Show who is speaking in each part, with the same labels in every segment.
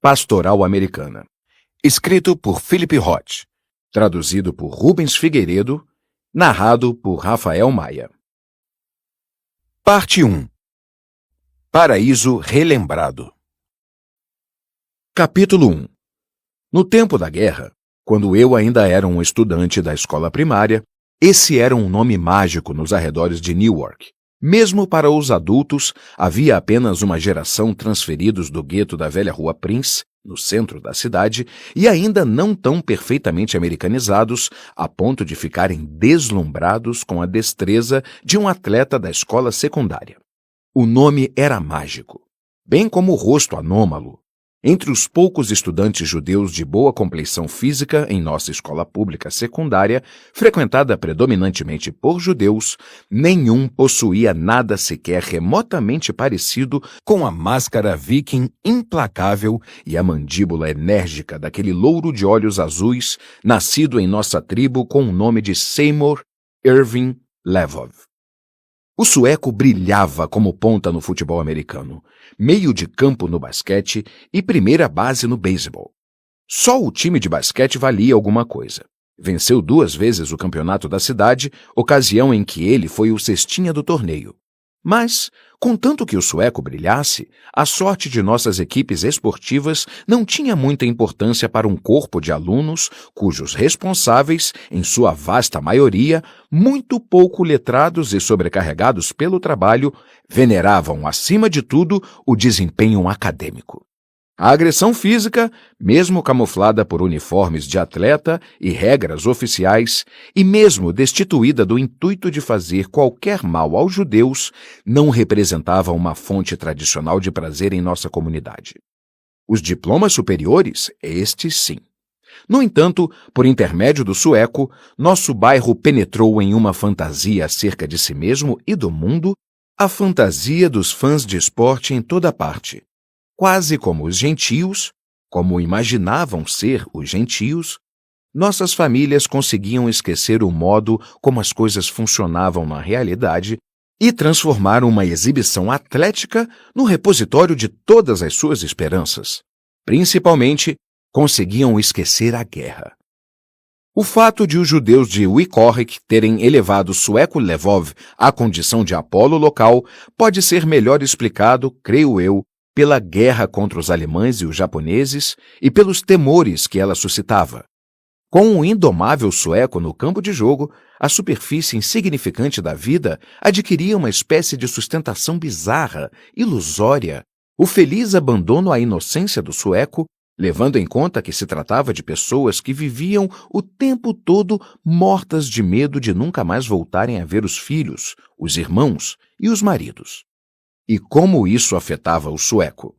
Speaker 1: Pastoral Americana. Escrito por Philip Roth. Traduzido por Rubens Figueiredo. Narrado por Rafael Maia. Parte 1. Paraíso Relembrado. Capítulo 1. No tempo da guerra, quando eu ainda era um estudante da escola primária, esse era um nome mágico nos arredores de Newark. Mesmo para os adultos, havia apenas uma geração transferidos do gueto da velha Rua Prince, no centro da cidade, e ainda não tão perfeitamente americanizados a ponto de ficarem deslumbrados com a destreza de um atleta da escola secundária. O nome era mágico, bem como o rosto anômalo. Entre os poucos estudantes judeus de boa compleição física em nossa escola pública secundária, frequentada predominantemente por judeus, nenhum possuía nada sequer remotamente parecido com a máscara viking implacável e a mandíbula enérgica daquele louro de olhos azuis, nascido em nossa tribo com o nome de Seymour Irving Levov. O sueco brilhava como ponta no futebol americano, meio de campo no basquete e primeira base no beisebol. Só o time de basquete valia alguma coisa. Venceu 2 vezes o campeonato da cidade, ocasião em que ele foi o cestinha do torneio. Mas, contanto que o sueco brilhasse, a sorte de nossas equipes esportivas não tinha muita importância para um corpo de alunos cujos responsáveis, em sua vasta maioria, muito pouco letrados e sobrecarregados pelo trabalho, veneravam, acima de tudo, o desempenho acadêmico. A agressão física, mesmo camuflada por uniformes de atleta e regras oficiais, e mesmo destituída do intuito de fazer qualquer mal aos judeus, não representava uma fonte tradicional de prazer em nossa comunidade. Os diplomas superiores, estes sim. No entanto, por intermédio do sueco, nosso bairro penetrou em uma fantasia acerca de si mesmo e do mundo, a fantasia dos fãs de esporte em toda parte. Quase como os gentios, como imaginavam ser os gentios, nossas famílias conseguiam esquecer o modo como as coisas funcionavam na realidade e transformar uma exibição atlética no repositório de todas as suas esperanças. Principalmente, conseguiam esquecer a guerra. O fato de os judeus de Wyckowick terem elevado o sueco Levov à condição de Apolo local pode ser melhor explicado, creio eu, pela guerra contra os alemães e os japoneses e pelos temores que ela suscitava. Com o indomável sueco no campo de jogo, a superfície insignificante da vida adquiria uma espécie de sustentação bizarra, ilusória. O feliz abandono à inocência do sueco, levando em conta que se tratava de pessoas que viviam o tempo todo mortas de medo de nunca mais voltarem a ver os filhos, os irmãos e os maridos. E como isso afetava o sueco?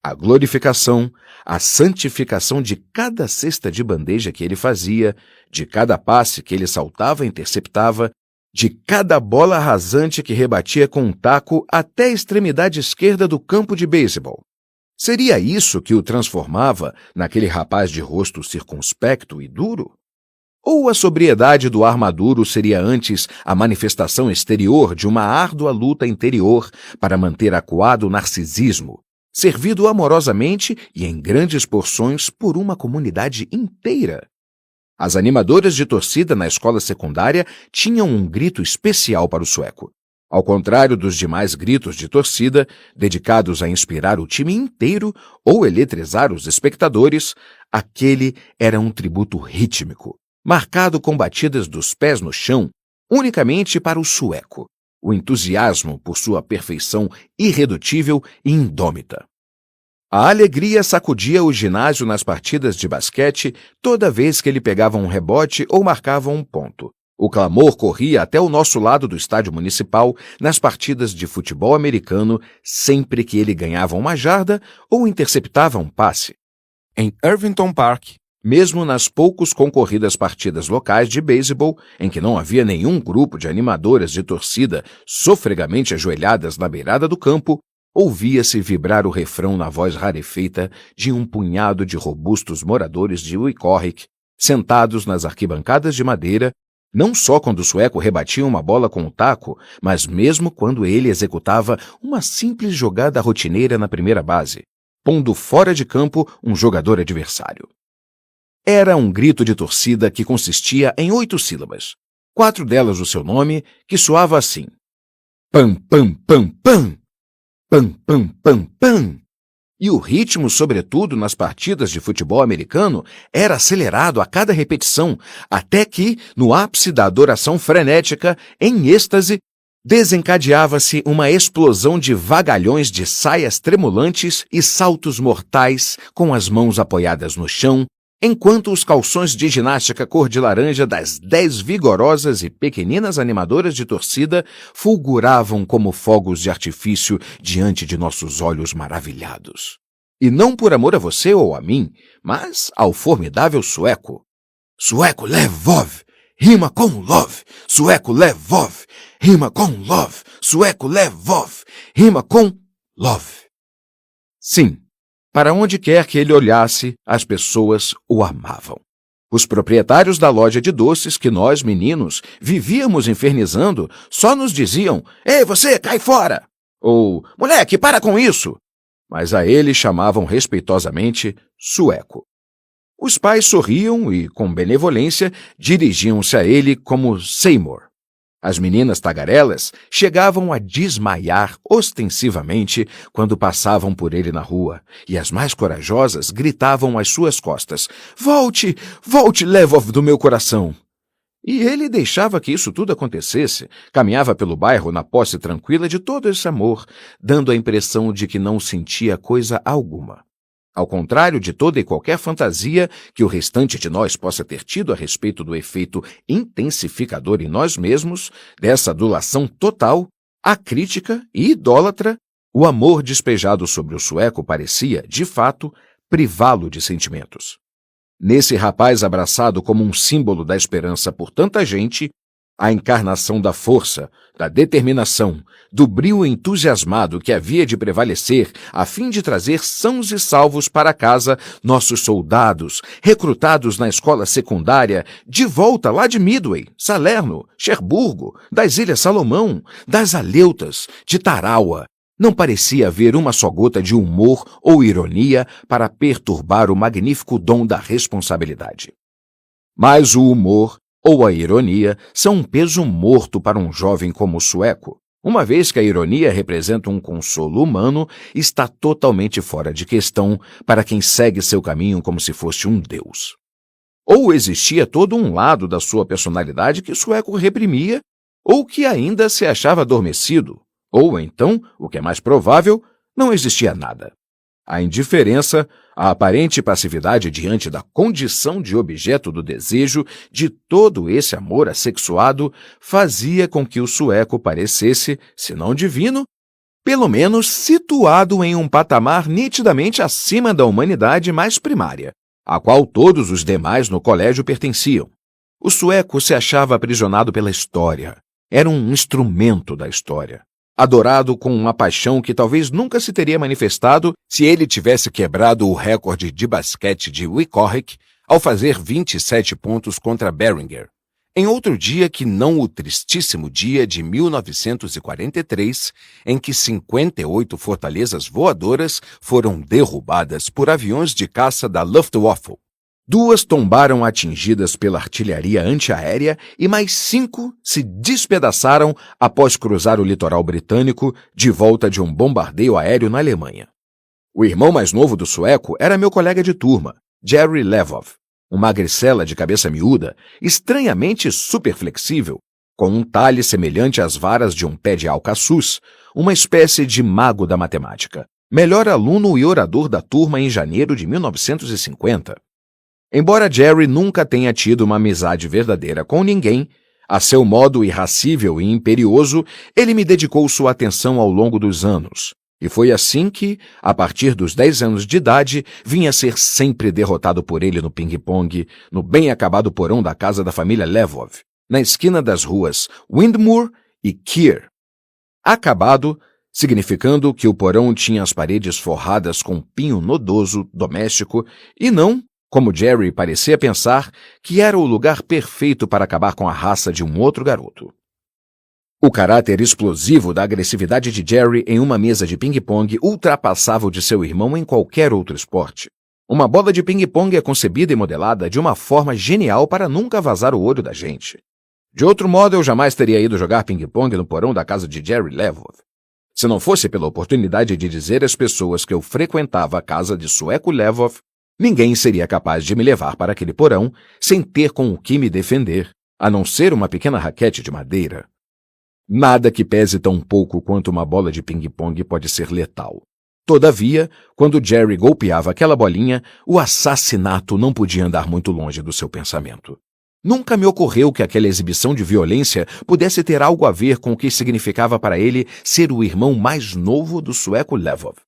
Speaker 1: A glorificação, a santificação de cada cesta de bandeja que ele fazia, de cada passe que ele saltava e interceptava, de cada bola rasante que rebatia com um taco até a extremidade esquerda do campo de beisebol. Seria isso que o transformava naquele rapaz de rosto circunspecto e duro? Ou a sobriedade do ar maduro seria antes a manifestação exterior de uma árdua luta interior para manter acuado o narcisismo, servido amorosamente e em grandes porções por uma comunidade inteira? As animadoras de torcida na escola secundária tinham um grito especial para o sueco. Ao contrário dos demais gritos de torcida, dedicados a inspirar o time inteiro ou eletrizar os espectadores, aquele era um tributo rítmico, marcado com batidas dos pés no chão, unicamente para o sueco, o entusiasmo por sua perfeição irredutível e indômita. A alegria sacudia o ginásio nas partidas de basquete toda vez que ele pegava um rebote ou marcava um ponto. O clamor corria até o nosso lado do estádio municipal nas partidas de futebol americano sempre que ele ganhava uma jarda ou interceptava um passe. Em Irvington Park, mesmo nas poucos concorridas partidas locais de beisebol, em que não havia nenhum grupo de animadoras de torcida sofregamente ajoelhadas na beirada do campo, ouvia-se vibrar o refrão na voz rarefeita de um punhado de robustos moradores de Wyckowick, sentados nas arquibancadas de madeira, não só quando o sueco rebatia uma bola com o taco, mas mesmo quando ele executava uma simples jogada rotineira na primeira base. pondo fora de campo um jogador adversário. Era um grito de torcida que consistia em 8 sílabas, 4 delas o seu nome, que soava assim: pam, pam, pam, pam, pam, pam, pam, pam. E o ritmo, sobretudo nas partidas de futebol americano, era acelerado a cada repetição, até que, no ápice da adoração frenética, em êxtase, desencadeava-se uma explosão de vagalhões de saias tremulantes e saltos mortais com as mãos apoiadas no chão, enquanto os calções de ginástica cor de laranja das 10 vigorosas e pequeninas animadoras de torcida fulguravam como fogos de artifício diante de nossos olhos maravilhados. E não por amor a você ou a mim, mas ao formidável sueco. Sueco Lvov, rima com love. Sueco Lvov, rima com love. Sueco Lvov, rima com love. Sim. Para onde quer que ele olhasse, as pessoas o amavam. Os proprietários da loja de doces que nós, meninos, vivíamos infernizando, só nos diziam: "Ei, você, cai fora!" Ou "Moleque, para com isso!" Mas a ele chamavam respeitosamente Sueco. Os pais sorriam e, com benevolência, dirigiam-se a ele como Seymour. As meninas tagarelas chegavam a desmaiar ostensivamente quando passavam por ele na rua, e as mais corajosas gritavam às suas costas: "Volte, volte, Lvov do meu coração!" E ele deixava que isso tudo acontecesse, caminhava pelo bairro na posse tranquila de todo esse amor, dando a impressão de que não sentia coisa alguma. Ao contrário de toda e qualquer fantasia que o restante de nós possa ter tido a respeito do efeito intensificador em nós mesmos, dessa adulação total, acrítica e idólatra, o amor despejado sobre o sueco parecia, de fato, privá-lo de sentimentos. Nesse rapaz abraçado como um símbolo da esperança por tanta gente, a encarnação da força, da determinação, do brio entusiasmado que havia de prevalecer a fim de trazer sãos e salvos para casa nossos soldados, recrutados na escola secundária, de volta lá de Midway, Salerno, Cherburgo, das Ilhas Salomão, das Aleutas, de Tarawa. Não parecia haver uma só gota de humor ou ironia para perturbar o magnífico dom da responsabilidade. Mas o humor ou a ironia são um peso morto para um jovem como o sueco. Uma vez que a ironia representa um consolo humano, está totalmente fora de questão para quem segue seu caminho como se fosse um deus. Ou existia todo um lado da sua personalidade que o sueco reprimia, ou que ainda se achava adormecido, ou então, o que é mais provável, não existia nada. A indiferença, a aparente passividade diante da condição de objeto do desejo de todo esse amor assexuado fazia com que o sueco parecesse, se não divino, pelo menos situado em um patamar nitidamente acima da humanidade mais primária, a qual todos os demais no colégio pertenciam. O sueco se achava aprisionado pela história. Era um instrumento da história. Adorado com uma paixão que talvez nunca se teria manifestado se ele tivesse quebrado o recorde de basquete de Wickhorrick ao fazer 27 pontos contra Beringer, em outro dia que não o tristíssimo dia de 1943, em que 58 fortalezas voadoras foram derrubadas por aviões de caça da Luftwaffe. 2 tombaram atingidas pela artilharia antiaérea e mais 5 se despedaçaram após cruzar o litoral britânico de volta de um bombardeio aéreo na Alemanha. O irmão mais novo do sueco era meu colega de turma, Jerry Lvov, um magricela de cabeça miúda, estranhamente superflexível, com um talhe semelhante às varas de um pé de alcaçuz, uma espécie de mago da matemática, melhor aluno e orador da turma em janeiro de 1950. Embora Jerry nunca tenha tido uma amizade verdadeira com ninguém, a seu modo irracível e imperioso, ele me dedicou sua atenção ao longo dos anos. E foi assim que, a partir dos 10 anos de idade, vinha ser sempre derrotado por ele no ping-pong, no bem acabado porão da casa da família Lvov, na esquina das ruas Windmoor e Keir. Acabado, significando que o porão tinha as paredes forradas com pinho nodoso doméstico e não, como Jerry parecia pensar, que era o lugar perfeito para acabar com a raça de um outro garoto. O caráter explosivo da agressividade de Jerry em uma mesa de ping-pong ultrapassava o de seu irmão em qualquer outro esporte. Uma bola de ping-pong é concebida e modelada de uma forma genial para nunca vazar o olho da gente. De outro modo, eu jamais teria ido jogar ping-pong no porão da casa de Jerry Levoth. Se não fosse pela oportunidade de dizer às pessoas que eu frequentava a casa de Sueco Levoth, ninguém seria capaz de me levar para aquele porão sem ter com o que me defender, a não ser uma pequena raquete de madeira. Nada que pese tão pouco quanto uma bola de ping-pong pode ser letal. Todavia, quando Jerry golpeava aquela bolinha, o assassinato não podia andar muito longe do seu pensamento. Nunca me ocorreu que aquela exibição de violência pudesse ter algo a ver com o que significava para ele ser o irmão mais novo do Sueco Levoth.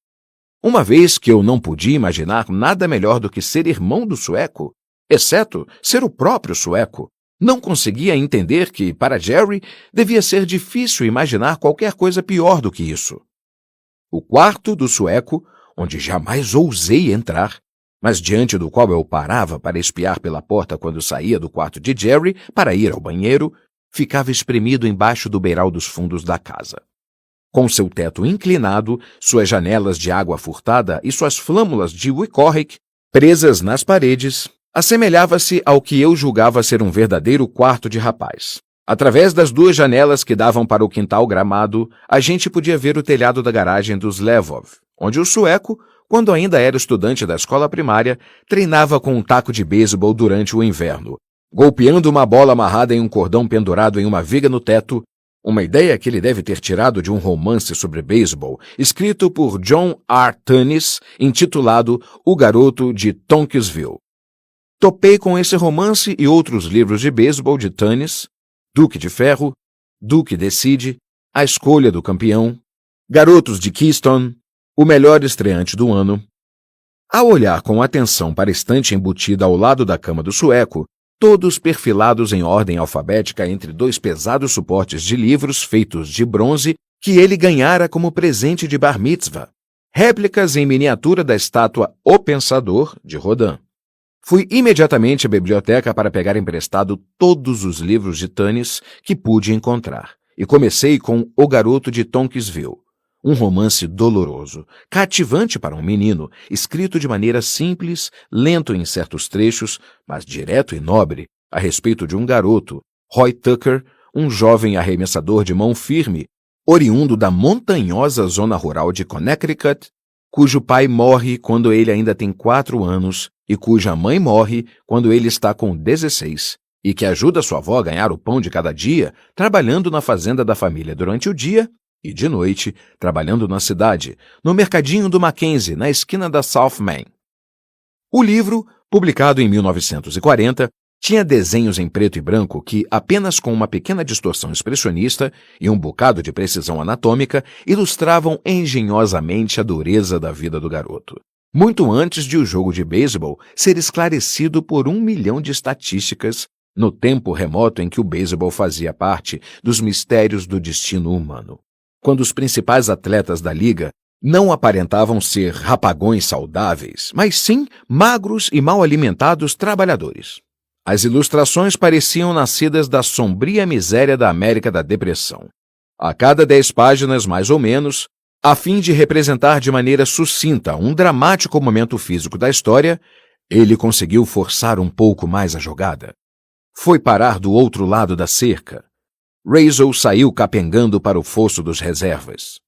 Speaker 1: Uma vez que eu não podia imaginar nada melhor do que ser irmão do Sueco, exceto ser o próprio Sueco, não conseguia entender que, para Jerry, devia ser difícil imaginar qualquer coisa pior do que isso. O quarto do Sueco, onde jamais ousei entrar, mas diante do qual eu parava para espiar pela porta quando saía do quarto de Jerry para ir ao banheiro, ficava espremido embaixo do beiral dos fundos da casa. Com seu teto inclinado, suas janelas de água furtada e suas flâmulas de Wicorrick presas nas paredes, assemelhava-se ao que eu julgava ser um verdadeiro quarto de rapaz. Através das duas janelas que davam para o quintal gramado, a gente podia ver o telhado da garagem dos Levoth, onde o Sueco, quando ainda era estudante da escola primária, treinava com um taco de beisebol durante o inverno, golpeando uma bola amarrada em um cordão pendurado em uma viga no teto, uma ideia que ele deve ter tirado de um romance sobre beisebol, escrito por John R. Tunnis, intitulado O Garoto de Tonksville. Topei com esse romance e outros livros de beisebol de Tunnis, Duque de Ferro, Duque Decide, A Escolha do Campeão, Garotos de Keystone, O Melhor Estreante do Ano. Ao olhar com atenção para a estante embutida ao lado da cama do Sueco, todos perfilados em ordem alfabética entre dois pesados suportes de livros feitos de bronze que ele ganhara como presente de bar mitzvah, réplicas em miniatura da estátua O Pensador, de Rodin. Fui imediatamente à biblioteca para pegar emprestado todos os livros de Tunnis que pude encontrar, e comecei com O Garoto de Tonksville, um romance doloroso, cativante para um menino, escrito de maneira simples, lento em certos trechos, mas direto e nobre, a respeito de um garoto, Roy Tucker, um jovem arremessador de mão firme, oriundo da montanhosa zona rural de Connecticut, cujo pai morre quando ele ainda tem 4 anos e cuja mãe morre quando ele está com 16, e que ajuda sua avó a ganhar o pão de cada dia, trabalhando na fazenda da família durante o dia e, de noite, trabalhando na cidade, no mercadinho do Mackenzie, na esquina da South Main. O livro, publicado em 1940, tinha desenhos em preto e branco que, apenas com uma pequena distorção expressionista e um bocado de precisão anatômica, ilustravam engenhosamente a dureza da vida do garoto. Muito antes de o jogo de beisebol ser esclarecido por 1 milhão de estatísticas, no tempo remoto em que o beisebol fazia parte dos mistérios do destino humano. Quando os principais atletas da liga não aparentavam ser rapagões saudáveis, mas sim magros e mal alimentados trabalhadores. As ilustrações pareciam nascidas da sombria miséria da América da Depressão. A cada 10 páginas, mais ou menos, a fim de representar de maneira sucinta um dramático momento físico da história, ele conseguiu forçar um pouco mais a jogada. Foi parar do outro lado da cerca. Razel saiu capengando para o fosso dos reservas.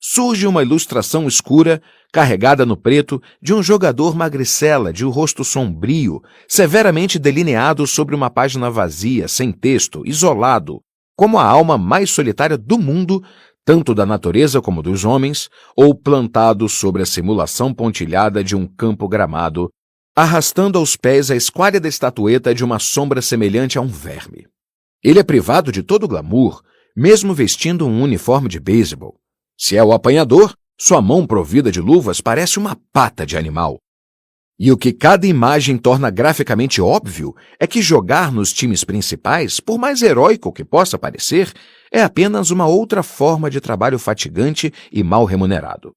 Speaker 1: Surge uma ilustração escura, carregada no preto, de um jogador magricela de um rosto sombrio, severamente delineado sobre uma página vazia, sem texto, isolado, como a alma mais solitária do mundo, tanto da natureza como dos homens, ou plantado sobre a simulação pontilhada de um campo gramado, arrastando aos pés a esquálida estatueta de uma sombra semelhante a um verme. Ele é privado de todo glamour, mesmo vestindo um uniforme de beisebol. Se é o apanhador, sua mão provida de luvas parece uma pata de animal. E o que cada imagem torna graficamente óbvio é que jogar nos times principais, por mais heróico que possa parecer, é apenas uma outra forma de trabalho fatigante e mal remunerado.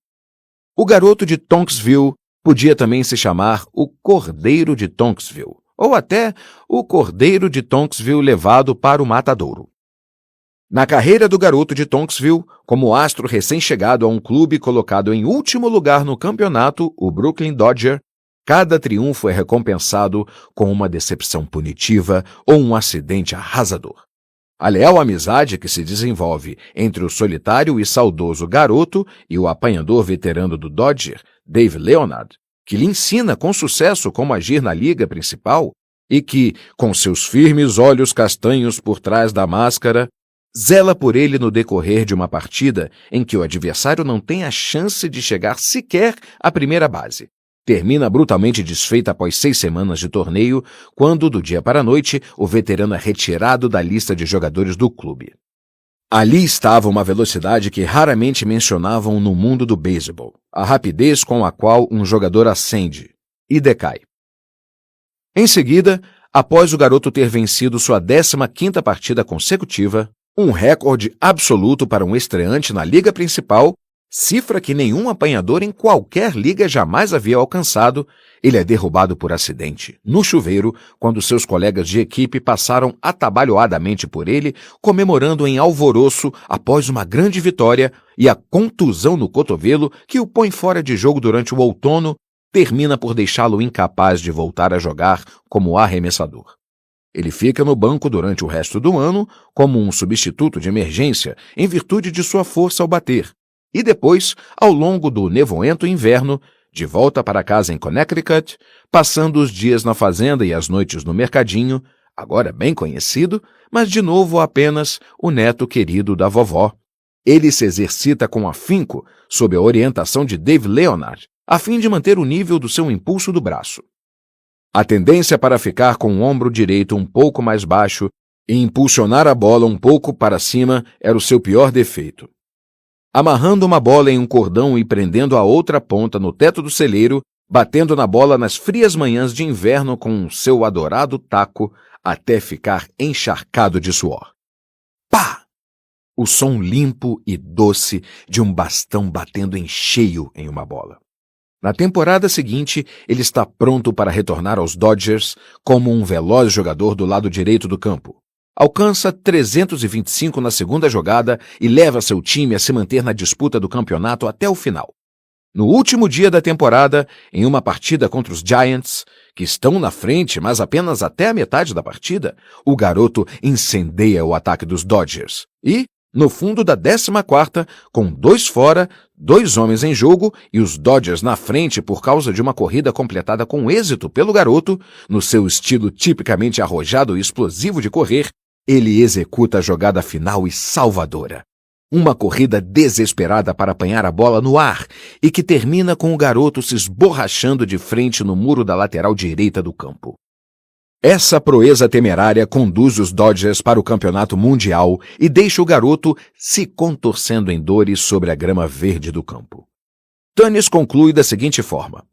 Speaker 1: O garoto de Tonksville podia também se chamar o Cordeiro de Tonksville, ou até o Cordeiro de Tonksville levado para o matadouro. Na carreira do garoto de Tonksville, como astro recém-chegado a um clube colocado em último lugar no campeonato, o Brooklyn Dodger, cada triunfo é recompensado com uma decepção punitiva ou um acidente arrasador. A leal amizade que se desenvolve entre o solitário e saudoso garoto e o apanhador veterano do Dodger, Dave Leonard, que lhe ensina com sucesso como agir na liga principal e que, com seus firmes olhos castanhos por trás da máscara, zela por ele no decorrer de uma partida em que o adversário não tem a chance de chegar sequer à primeira base. Termina brutalmente desfeita após 6 semanas de torneio, quando, do dia para a noite, o veterano é retirado da lista de jogadores do clube. Ali estava uma velocidade que raramente mencionavam no mundo do beisebol, a rapidez com a qual um jogador ascende e decai. Em seguida, após o garoto ter vencido sua 15ª partida consecutiva, um recorde absoluto para um estreante na liga principal, cifra que nenhum apanhador em qualquer liga jamais havia alcançado, ele é derrubado por acidente, no chuveiro, quando seus colegas de equipe passaram atabalhoadamente por ele, comemorando em alvoroço após uma grande vitória, e a contusão no cotovelo que o põe fora de jogo durante o outono termina por deixá-lo incapaz de voltar a jogar como arremessador. Ele fica no banco durante o resto do ano como um substituto de emergência em virtude de sua força ao bater, e depois, ao longo do nevoento inverno, de volta para casa em Connecticut, passando os dias na fazenda e as noites no mercadinho, agora bem conhecido, mas de novo apenas o neto querido da vovó. Ele se exercita com afinco sob a orientação de Dave Leonard, a fim de manter o nível do seu impulso do braço. A tendência para ficar com o ombro direito um pouco mais baixo e impulsionar a bola um pouco para cima era o seu pior defeito. Amarrando uma bola em um cordão e prendendo a outra ponta no teto do celeiro, batendo na bola nas frias manhãs de inverno com seu adorado taco até ficar encharcado de suor. Pá! O som limpo e doce de um bastão batendo em cheio em uma bola. Na temporada seguinte, ele está pronto para retornar aos Dodgers como um veloz jogador do lado direito do campo. Alcança 325 na segunda jogada e leva seu time a se manter na disputa do campeonato até o final. No último dia da temporada, em uma partida contra os Giants, que estão na frente, mas apenas até a metade da partida, o garoto incendeia o ataque dos Dodgers e, no fundo da 14ª, com 2 fora, 2 homens em jogo e os Dodgers na frente por causa de uma corrida completada com êxito pelo garoto, no seu estilo tipicamente arrojado e explosivo de correr, ele executa a jogada final e salvadora. Uma corrida desesperada para apanhar a bola no ar e que termina com o garoto se esborrachando de frente no muro da lateral direita do campo. Essa proeza temerária conduz os Dodgers para o campeonato mundial e deixa o garoto se contorcendo em dores sobre a grama verde do campo. Tunis conclui da seguinte forma: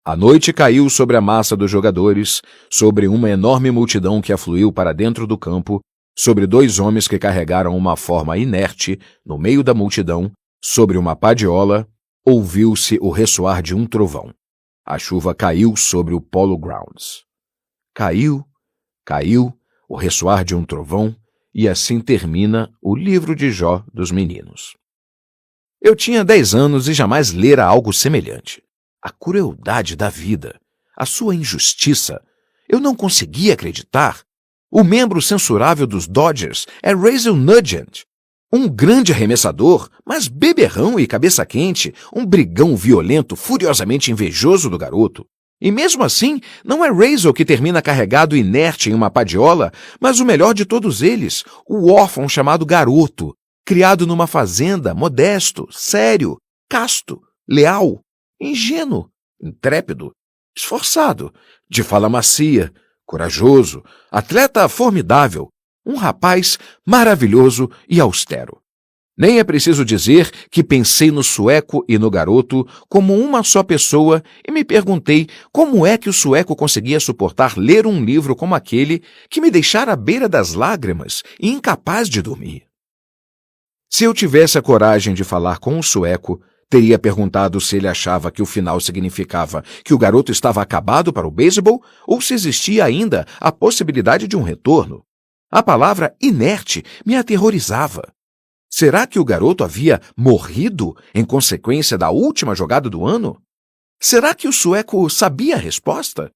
Speaker 1: a noite caiu sobre a massa dos jogadores, sobre uma enorme multidão que afluiu para dentro do campo, sobre 2 homens que carregaram uma forma inerte no meio da multidão, sobre uma padiola, ouviu-se o ressoar de um trovão. A chuva caiu sobre o Polo Grounds. Caiu, caiu, o ressoar de um trovão, e assim termina o livro de Jó dos meninos. Eu tinha 10 anos e jamais lera algo semelhante. A crueldade da vida, a sua injustiça. Eu não conseguia acreditar. O membro censurável dos Dodgers é Raisel Nugent, um grande arremessador, mas beberrão e cabeça quente, um brigão violento, furiosamente invejoso do garoto. E mesmo assim, não é Raisel que termina carregado inerte em uma padiola, mas o melhor de todos eles, o órfão chamado garoto, criado numa fazenda, modesto, sério, casto, leal, ingênuo, intrépido, esforçado, de fala macia, corajoso, atleta formidável, um rapaz maravilhoso e austero. Nem é preciso dizer que pensei no sueco e no garoto como uma só pessoa e me perguntei como é que o sueco conseguia suportar ler um livro como aquele que me deixara à beira das lágrimas e incapaz de dormir. Se eu tivesse a coragem de falar com o sueco, teria perguntado se ele achava que o final significava que o garoto estava acabado para o beisebol ou se existia ainda a possibilidade de um retorno. A palavra inerte me aterrorizava. Será que o garoto havia morrido em consequência da última jogada do ano? Será que o sueco sabia a resposta?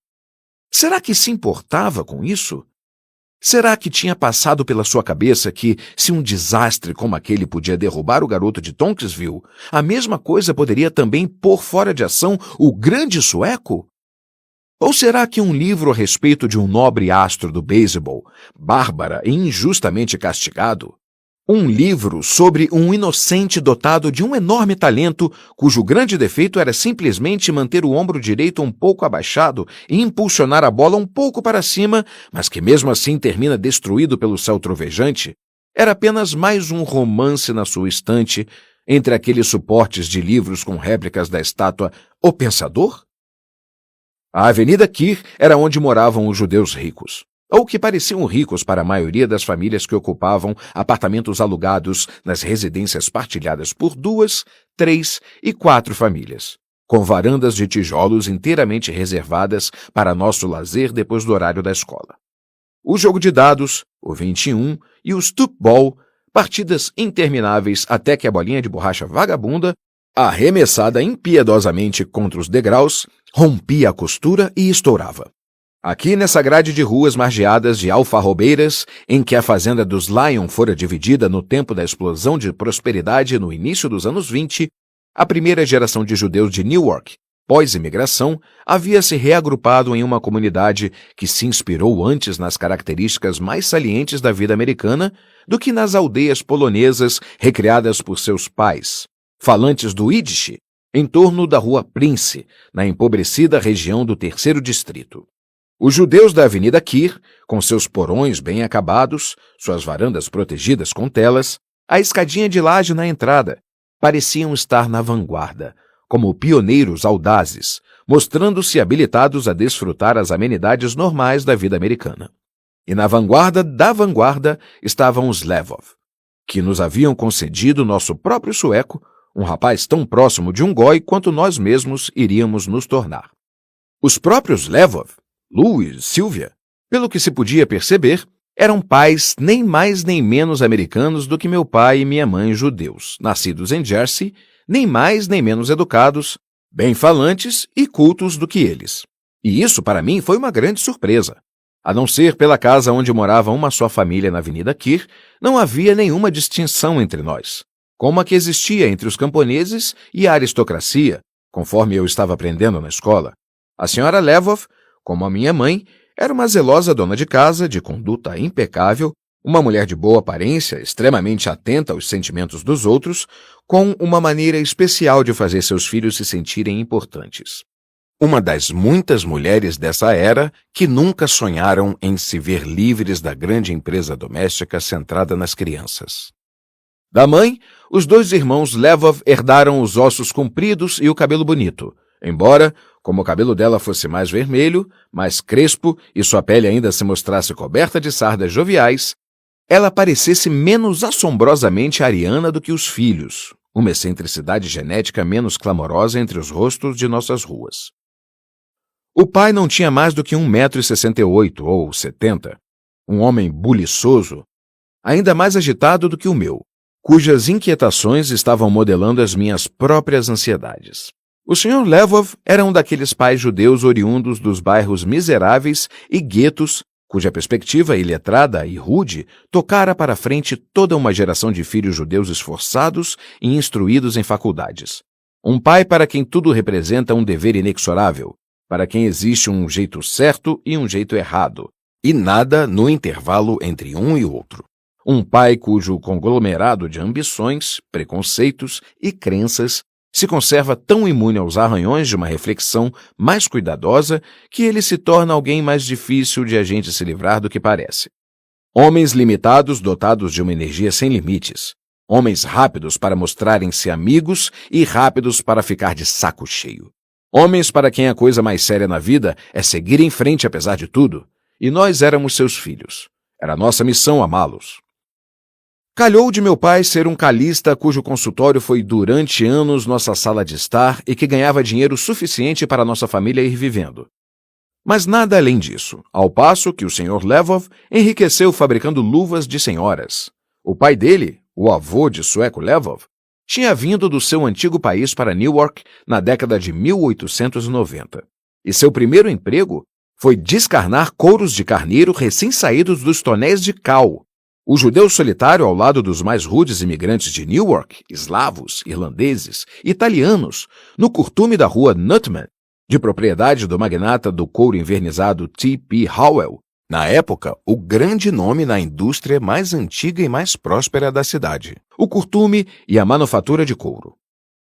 Speaker 1: Será que se importava com isso? Será que tinha passado pela sua cabeça que, se um desastre como aquele podia derrubar o garoto de Tonksville, a mesma coisa poderia também pôr fora de ação o grande sueco? Ou será que um livro a respeito de um nobre astro do beisebol, bárbara e injustamente castigado, um livro sobre um inocente dotado de um enorme talento, cujo grande defeito era simplesmente manter o ombro direito um pouco abaixado e impulsionar a bola um pouco para cima, mas que mesmo assim termina destruído pelo céu trovejante, era apenas mais um romance na sua estante, entre aqueles suportes de livros com réplicas da estátua O Pensador? A Avenida Kear era onde moravam os judeus ricos, ou que pareciam ricos para a maioria das famílias que ocupavam apartamentos alugados nas residências partilhadas por 2, 3 e 4 famílias, com varandas de tijolos inteiramente reservadas para nosso lazer depois do horário da escola. O jogo de dados, o 21 e o stoopball, partidas intermináveis até que a bolinha de borracha vagabunda, arremessada impiedosamente contra os degraus, rompia a costura e estourava. Aqui nessa grade de ruas margeadas de alfarrobeiras, em que a fazenda dos Lyon fora dividida no tempo da explosão de prosperidade no início dos anos 20, a primeira geração de judeus de Newark, pós-imigração, havia se reagrupado em uma comunidade que se inspirou antes nas características mais salientes da vida americana do que nas aldeias polonesas recriadas por seus pais, falantes do Yiddish, em torno da Rua Prince, na empobrecida região do Terceiro Distrito. Os judeus da Avenida Kear, com seus porões bem acabados, suas varandas protegidas com telas, a escadinha de laje na entrada, pareciam estar na vanguarda, como pioneiros audazes, mostrando-se habilitados a desfrutar as amenidades normais da vida americana. E na vanguarda da vanguarda estavam os Levov, que nos haviam concedido nosso próprio sueco, um rapaz tão próximo de um goi quanto nós mesmos iríamos nos tornar. Os próprios Levov, Lou e Sylvia, pelo que se podia perceber, eram pais nem mais nem menos americanos do que meu pai e minha mãe judeus, nascidos em Jersey, nem mais nem menos educados, bem falantes e cultos do que eles. E isso, para mim, foi uma grande surpresa. A não ser pela casa onde morava uma só família na Avenida Kear, não havia nenhuma distinção entre nós, como a que existia entre os camponeses e a aristocracia, conforme eu estava aprendendo na escola. A senhora Levov, como a minha mãe, era uma zelosa dona de casa, de conduta impecável, uma mulher de boa aparência, extremamente atenta aos sentimentos dos outros, com uma maneira especial de fazer seus filhos se sentirem importantes. Uma das muitas mulheres dessa era que nunca sonharam em se ver livres da grande empresa doméstica centrada nas crianças. Da mãe, os 2 irmãos Levov herdaram os ossos compridos e o cabelo bonito, embora, como o cabelo dela fosse mais vermelho, mais crespo e sua pele ainda se mostrasse coberta de sardas joviais, ela parecesse menos assombrosamente ariana do que os filhos, uma excentricidade genética menos clamorosa entre os rostos de nossas ruas. O pai não tinha mais do que 1,68 m ou 70, um homem buliçoso, ainda mais agitado do que o meu, cujas inquietações estavam modelando as minhas próprias ansiedades. O Sr. Levov era um daqueles pais judeus oriundos dos bairros miseráveis e guetos, cuja perspectiva iletrada e rude tocara para a frente toda uma geração de filhos judeus esforçados e instruídos em faculdades. Um pai para quem tudo representa um dever inexorável, para quem existe um jeito certo e um jeito errado, e nada no intervalo entre um e outro. Um pai cujo conglomerado de ambições, preconceitos e crenças se conserva tão imune aos arranhões de uma reflexão mais cuidadosa que ele se torna alguém mais difícil de a gente se livrar do que parece. Homens limitados dotados de uma energia sem limites. Homens rápidos para mostrarem-se amigos e rápidos para ficar de saco cheio. Homens para quem a coisa mais séria na vida é seguir em frente apesar de tudo. E nós éramos seus filhos. Era nossa missão amá-los. Calhou de meu pai ser um calista cujo consultório foi durante anos nossa sala de estar e que ganhava dinheiro suficiente para nossa família ir vivendo. Mas nada além disso, ao passo que o Sr. Lvov enriqueceu fabricando luvas de senhoras. O pai dele, o avô de Sueco Lvov, tinha vindo do seu antigo país para Newark na década de 1890. E seu primeiro emprego foi descarnar couros de carneiro recém-saídos dos tonéis de cal. O judeu solitário ao lado dos mais rudes imigrantes de Newark, eslavos, irlandeses, italianos, no curtume da rua Nutman, de propriedade do magnata do couro invernizado T.P. Howell, na época, o grande nome na indústria mais antiga e mais próspera da cidade, o curtume e a manufatura de couro.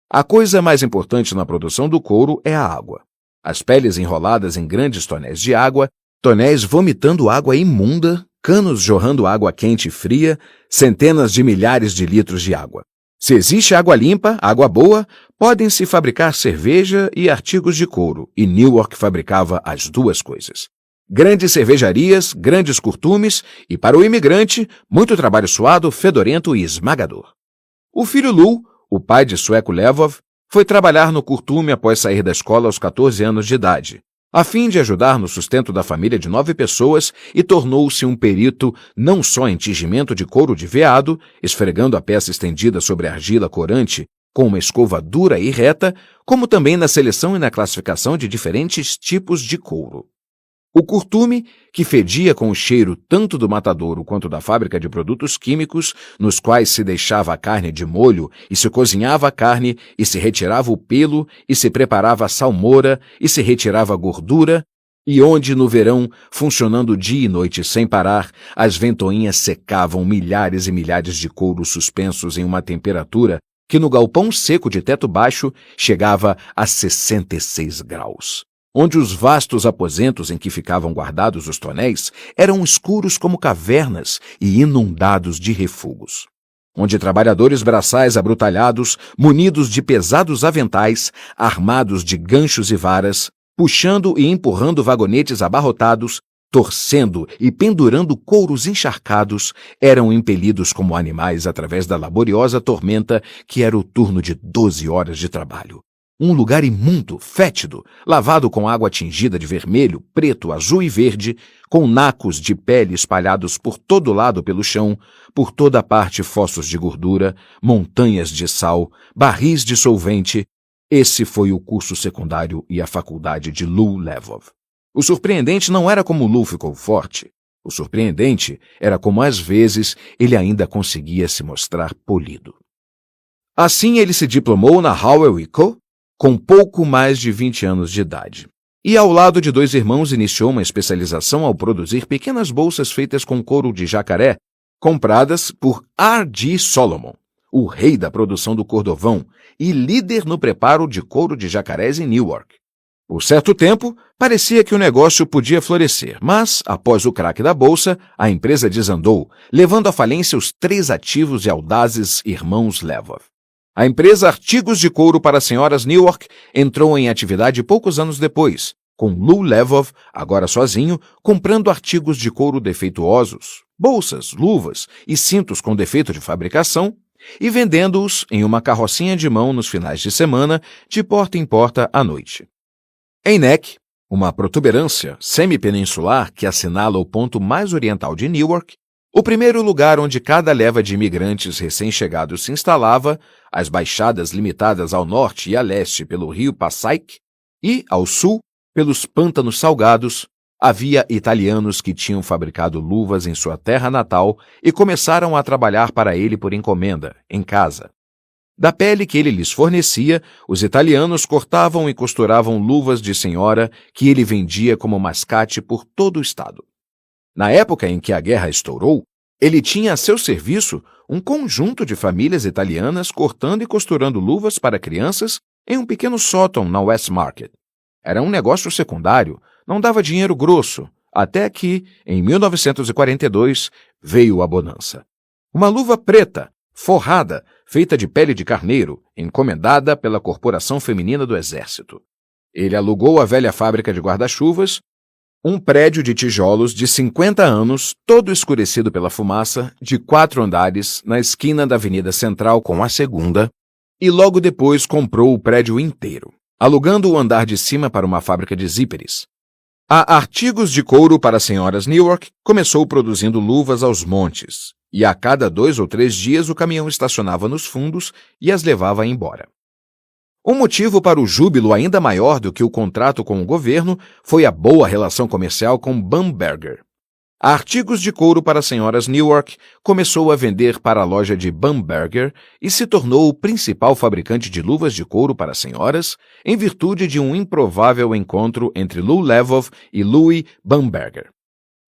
Speaker 1: A coisa mais importante na produção do couro é a água. As peles enroladas em grandes tonéis de água, tonéis vomitando água imunda, canos jorrando água quente e fria, centenas de milhares de litros de água. Se existe água limpa, água boa, podem-se fabricar cerveja e artigos de couro, e Newark fabricava as duas coisas. Grandes cervejarias, grandes curtumes e, para o imigrante, muito trabalho suado, fedorento e esmagador. O filho Lou, o pai de Sueco Lvov, foi trabalhar no curtume após sair da escola aos 14 anos de idade, a fim de ajudar no sustento da família de 9 pessoas e tornou-se um perito não só em tingimento de couro de veado, esfregando a peça estendida sobre argila corante com uma escova dura e reta, como também na seleção e na classificação de diferentes tipos de couro. O curtume, que fedia com o cheiro tanto do matadouro quanto da fábrica de produtos químicos, nos quais se deixava a carne de molho e se cozinhava a carne e se retirava o pelo e se preparava a salmoura e se retirava a gordura, e onde no verão, funcionando dia e noite sem parar, as ventoinhas secavam milhares e milhares de couros suspensos em uma temperatura que no galpão seco de teto baixo chegava a 66 graus. Onde os vastos aposentos em que ficavam guardados os tonéis eram escuros como cavernas e inundados de refugos. Onde trabalhadores braçais abrutalhados, munidos de pesados aventais, armados de ganchos e varas, puxando e empurrando vagonetes abarrotados, torcendo e pendurando couros encharcados, eram impelidos como animais através da laboriosa tormenta que era o turno de 12 horas de trabalho. Um lugar imundo, fétido, lavado com água tingida de vermelho, preto, azul e verde, com nacos de pele espalhados por todo lado pelo chão, por toda parte fossos de gordura, montanhas de sal, barris de solvente. Esse foi o curso secundário e a faculdade de Lou Lvov. O surpreendente não era como Lou ficou forte. O surpreendente era como, às vezes, ele ainda conseguia se mostrar polido. Assim, ele se diplomou na Howell & Co., com pouco mais de 20 anos de idade. E ao lado de 2 irmãos iniciou uma especialização ao produzir pequenas bolsas feitas com couro de jacaré, compradas por R.G. Solomon, o rei da produção do Cordovão e líder no preparo de couro de jacarés em Newark. Por certo tempo, parecia que o negócio podia florescer, mas, após o craque da bolsa, a empresa desandou, levando à falência os 3 ativos e audazes irmãos Lvov. A empresa Artigos de Couro para Senhoras Newark entrou em atividade poucos anos depois, com Lou Lvov, agora sozinho, comprando artigos de couro defeituosos, bolsas, luvas e cintos com defeito de fabricação, e vendendo-os em uma carrocinha de mão nos finais de semana, de porta em porta à noite. Em Neck, uma protuberância semi-peninsular que assinala o ponto mais oriental de Newark, o primeiro lugar onde cada leva de imigrantes recém-chegados se instalava, as baixadas limitadas ao norte e a leste pelo rio Passaic e, ao sul, pelos pântanos salgados, havia italianos que tinham fabricado luvas em sua terra natal e começaram a trabalhar para ele por encomenda, em casa. Da pele que ele lhes fornecia, os italianos cortavam e costuravam luvas de senhora que ele vendia como mascate por todo o estado. Na época em que a guerra estourou, ele tinha a seu serviço um conjunto de famílias italianas cortando e costurando luvas para crianças em um pequeno sótão na West Market. Era um negócio secundário, não dava dinheiro grosso, até que, em 1942, veio a bonança. Uma luva preta, forrada, feita de pele de carneiro, encomendada pela Corporação Feminina do Exército. Ele alugou a velha fábrica de guarda-chuvas, um prédio de tijolos de 50 anos, todo escurecido pela fumaça, de 4 andares, na esquina da Avenida Central com a Segunda, e logo depois comprou o prédio inteiro, alugando o andar de cima para uma fábrica de zíperes. A Artigos de Couro para Senhoras Newark começou produzindo luvas aos montes, e a cada 2 ou 3 dias o caminhão estacionava nos fundos e as levava embora. Um motivo para o júbilo ainda maior do que o contrato com o governo foi a boa relação comercial com Bamberger. A Artigos de Couro para Senhoras Newark começou a vender para a loja de Bamberger e se tornou o principal fabricante de luvas de couro para senhoras, em virtude de um improvável encontro entre Lou Levov e Louis Bamberger.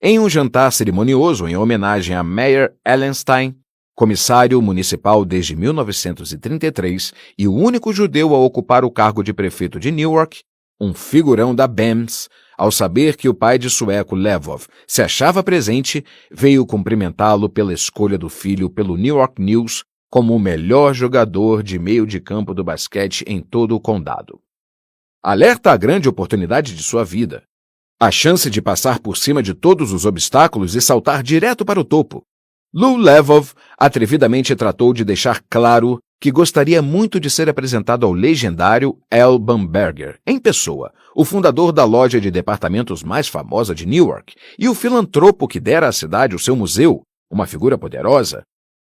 Speaker 1: Em um jantar cerimonioso em homenagem a Meyer Ellenstein, comissário municipal desde 1933 e o único judeu a ocupar o cargo de prefeito de Newark, um figurão da BAMS, ao saber que o pai de sueco Levov se achava presente, veio cumprimentá-lo pela escolha do filho pelo New York News como o melhor jogador de meio de campo do basquete em todo o condado. Alerta a grande oportunidade de sua vida. A chance de passar por cima de todos os obstáculos e saltar direto para o topo. Lou Levov atrevidamente tratou de deixar claro que gostaria muito de ser apresentado ao legendário Al Bamberger, em pessoa, o fundador da loja de departamentos mais famosa de Newark e o filantropo que dera à cidade o seu museu, uma figura poderosa,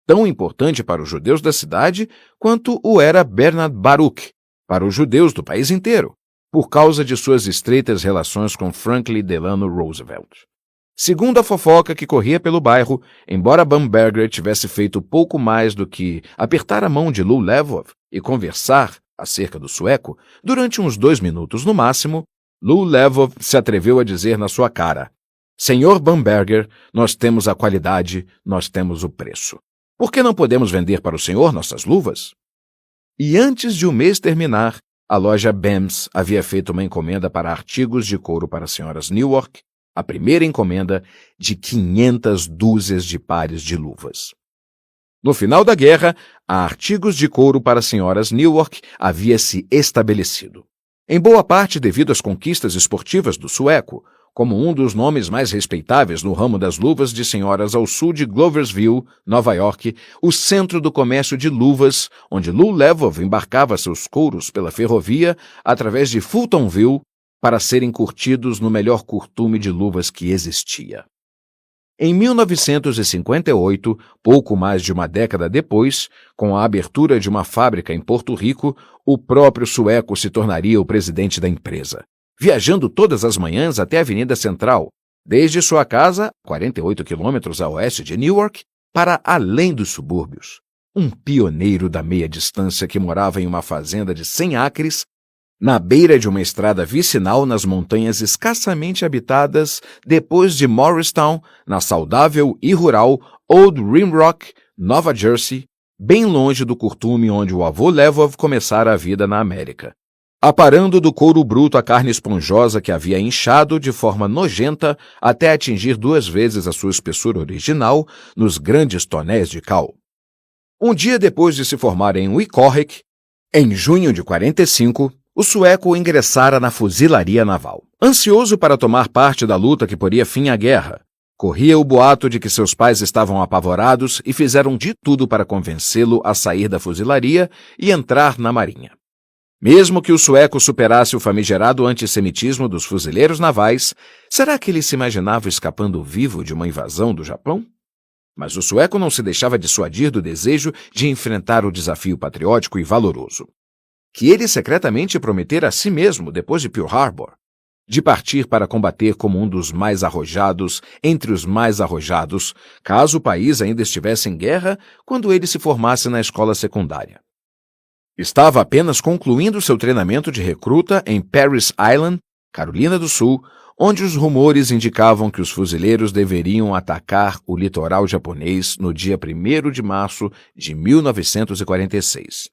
Speaker 1: tão importante para os judeus da cidade quanto o era Bernard Baruch, para os judeus do país inteiro, por causa de suas estreitas relações com Franklin Delano Roosevelt. Segundo a fofoca que corria pelo bairro, embora Bamberger tivesse feito pouco mais do que apertar a mão de Lou Levov e conversar acerca do sueco, durante uns 2 minutos no máximo, Lou Levov se atreveu a dizer na sua cara: "Senhor Bamberger, nós temos a qualidade, nós temos o preço. Por que não podemos vender para o senhor nossas luvas?" E antes de o mês terminar, a loja BAMS havia feito uma encomenda para artigos de couro para senhoras Newark, a primeira encomenda de 500 dúzias de pares de luvas. No final da guerra, a Artigos de Couro para Senhoras Newark havia se estabelecido. Em boa parte devido às conquistas esportivas do sueco, como um dos nomes mais respeitáveis no ramo das luvas de senhoras ao sul de Gloversville, Nova York, o centro do comércio de luvas, onde Lou Levov embarcava seus couros pela ferrovia através de Fultonville, para serem curtidos no melhor curtume de luvas que existia. Em 1958, pouco mais de uma década depois, com a abertura de uma fábrica em Porto Rico, o próprio sueco se tornaria o presidente da empresa, viajando todas as manhãs até a Avenida Central, desde sua casa, 48 quilômetros a oeste de Newark, para além dos subúrbios. Um pioneiro da meia-distância que morava em uma fazenda de 100 acres, na beira de uma estrada vicinal nas montanhas escassamente habitadas depois de Morristown, na saudável e rural Old Rimrock, Nova Jersey, bem longe do curtume onde o avô Levov começara a vida na América. Aparando do couro bruto a carne esponjosa que havia inchado de forma nojenta até atingir 2 vezes a sua espessura original nos grandes tonéis de cal. Um dia depois de se formar em Wickhorrick, em junho de 45, o sueco ingressara na fuzilaria naval, ansioso para tomar parte da luta que poria fim à guerra. Corria o boato de que seus pais estavam apavorados e fizeram de tudo para convencê-lo a sair da fuzilaria e entrar na marinha. Mesmo que o sueco superasse o famigerado antissemitismo dos fuzileiros navais, será que ele se imaginava escapando vivo de uma invasão do Japão? Mas o sueco não se deixava dissuadir do desejo de enfrentar o desafio patriótico e valoroso que ele secretamente prometera a si mesmo depois de Pearl Harbor, de partir para combater como um dos mais arrojados entre os mais arrojados, caso o país ainda estivesse em guerra quando ele se formasse na escola secundária. Estava apenas concluindo seu treinamento de recruta em Parris Island, Carolina do Sul, onde os rumores indicavam que os fuzileiros deveriam atacar o litoral japonês no dia 1º de março de 1946.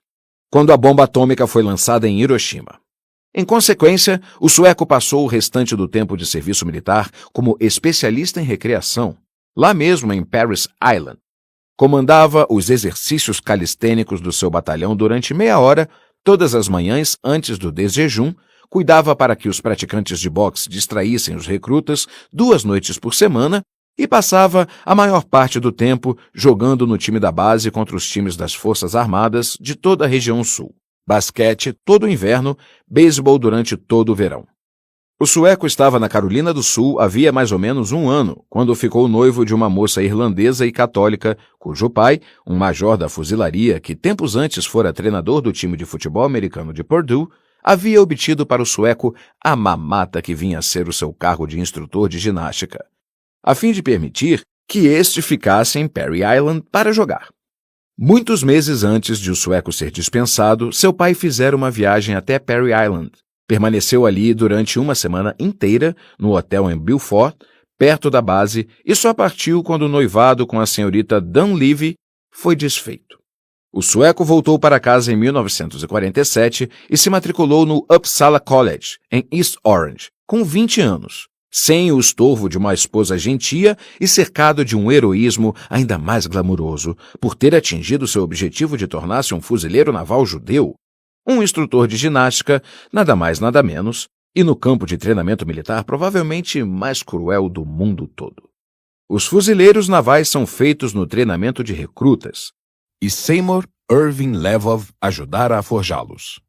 Speaker 1: Quando a bomba atômica foi lançada em Hiroshima. Em consequência, o sueco passou o restante do tempo de serviço militar como especialista em recreação, lá mesmo em Parris Island. Comandava os exercícios calistênicos do seu batalhão durante meia hora, todas as manhãs antes do desjejum, cuidava para que os praticantes de boxe distraíssem os recrutas 2 noites por semana, e passava a maior parte do tempo jogando no time da base contra os times das Forças Armadas de toda a região sul. Basquete todo o inverno, beisebol durante todo o verão. O sueco estava na Carolina do Sul havia mais ou menos um ano, quando ficou noivo de uma moça irlandesa e católica, cujo pai, um major da fuzilaria que tempos antes fora treinador do time de futebol americano de Purdue, havia obtido para o sueco a mamata que vinha a ser o seu cargo de instrutor de ginástica, a fim de permitir que este ficasse em Perry Island para jogar. Muitos meses antes de o sueco ser dispensado, seu pai fizera uma viagem até Perry Island. Permaneceu ali durante uma semana inteira, no hotel em Beaufort, perto da base, e só partiu quando o noivado com a senhorita Dunleavy foi desfeito. O sueco voltou para casa em 1947 e se matriculou no Uppsala College, em East Orange, com 20 anos, sem o estorvo de uma esposa gentia e cercado de um heroísmo ainda mais glamuroso, por ter atingido seu objetivo de tornar-se um fuzileiro naval judeu, um instrutor de ginástica, nada mais nada menos, e no campo de treinamento militar provavelmente mais cruel do mundo todo. Os fuzileiros navais são feitos no treinamento de recrutas, e Seymour Irving Levov ajudara a forjá-los.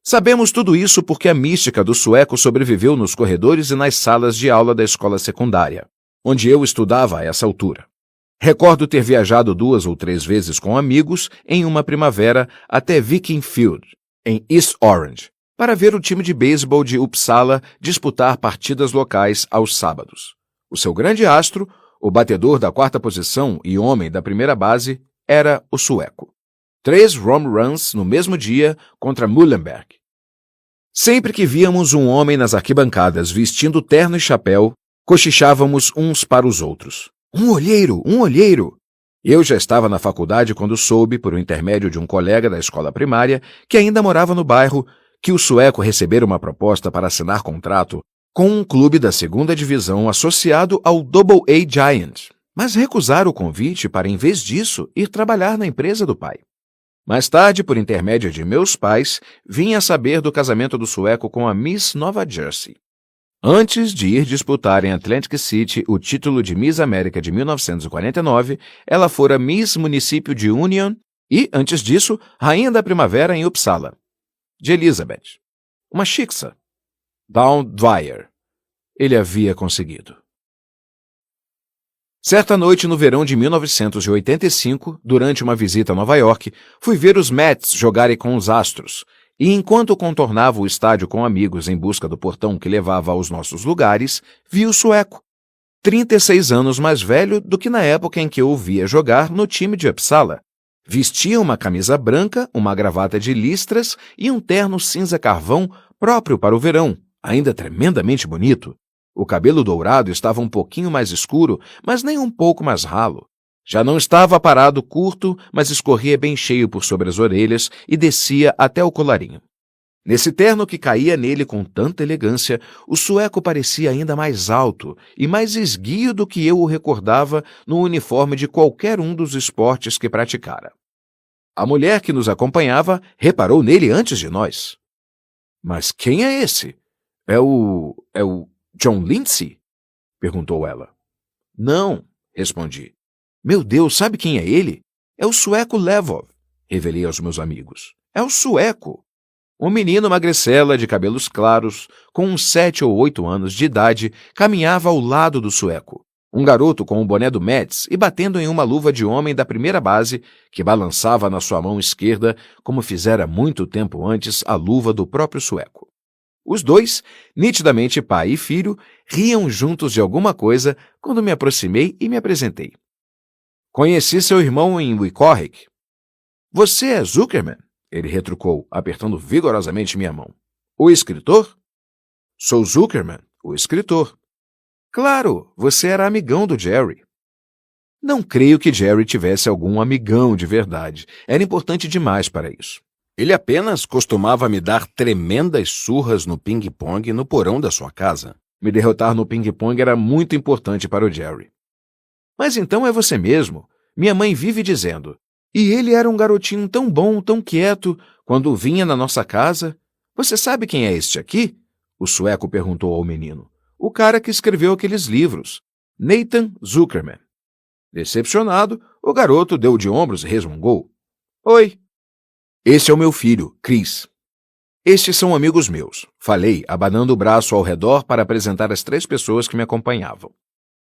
Speaker 1: Sabemos tudo isso porque a mística do sueco sobreviveu nos corredores e nas salas de aula da escola secundária, onde eu estudava a essa altura. Recordo ter viajado 2 ou 3 vezes com amigos em uma primavera até Viking Field, em East Orange, para ver o time de beisebol de Uppsala disputar partidas locais aos sábados. O seu grande astro, o batedor da 4ª posição e homem da primeira base, era o sueco. 3 home runs no mesmo dia contra Muhlenberg. Sempre que víamos um homem nas arquibancadas vestindo terno e chapéu, cochichávamos uns para os outros. Um olheiro! Um olheiro! Eu já estava na faculdade quando soube, por intermédio de um colega da escola primária, que ainda morava no bairro, que o sueco recebera uma proposta para assinar contrato com um clube da 2ª divisão associado ao Double-A Giant, mas recusara o convite para, em vez disso, ir trabalhar na empresa do pai. Mais tarde, por intermédio de meus pais, vim a saber do casamento do sueco com a Miss Nova Jersey. Antes de ir disputar em Atlantic City o título de Miss América de 1949, ela fora Miss Município de Union e, antes disso, Rainha da Primavera em Uppsala, de Elizabeth. Uma Shixa. Dawn Dwyer. Ele havia conseguido. Certa noite no verão de 1985, durante uma visita a Nova York, fui ver os Mets jogarem com os Astros, e enquanto contornava o estádio com amigos em busca do portão que levava aos nossos lugares, vi o sueco, 36 anos mais velho do que na época em que eu o via jogar no time de Uppsala. Vestia uma camisa branca, uma gravata de listras e um terno cinza carvão próprio para o verão, ainda tremendamente bonito. O cabelo dourado estava um pouquinho mais escuro, mas nem um pouco mais ralo. Já não estava aparado curto, mas escorria bem cheio por sobre as orelhas e descia até o colarinho. Nesse terno que caía nele com tanta elegância, o sueco parecia ainda mais alto e mais esguio do que eu o recordava no uniforme de qualquer um dos esportes que praticara. A mulher que nos acompanhava reparou nele antes de nós. — Mas quem é esse? É o John Lindsay? Perguntou ela. — Não, respondi. — Meu Deus, sabe quem é ele? É o sueco Levov, revelei aos meus amigos. É o sueco. Um menino magricela de cabelos claros, com uns 7 ou 8 anos de idade, caminhava ao lado do sueco. Um garoto com o boné do Mets e batendo em uma luva de homem da primeira base, que balançava na sua mão esquerda, como fizera muito tempo antes a luva do próprio sueco. Os dois, nitidamente pai e filho, riam juntos de alguma coisa quando me aproximei e me apresentei. Conheci seu irmão em Wicohic. Você é Zuckerman? Ele retrucou, apertando vigorosamente minha mão. O escritor? Sou Zuckerman, o escritor. Claro, você era amigão do Jerry. Não creio que Jerry tivesse algum amigão de verdade. Era importante demais para isso. Ele apenas costumava me dar tremendas surras no ping-pong no porão da sua casa. Me derrotar no ping-pong era muito importante para o Jerry. Mas então é você mesmo. Minha mãe vive dizendo. E ele era um garotinho tão bom, tão quieto, quando vinha na nossa casa. Você sabe quem é este aqui? O sueco perguntou ao menino. O cara que escreveu aqueles livros. Nathan Zuckerman. Decepcionado, o garoto deu de ombros e resmungou. Oi. Esse é o meu filho, Chris. Estes são amigos meus, falei, abanando o braço ao redor para apresentar as 3 pessoas que me acompanhavam.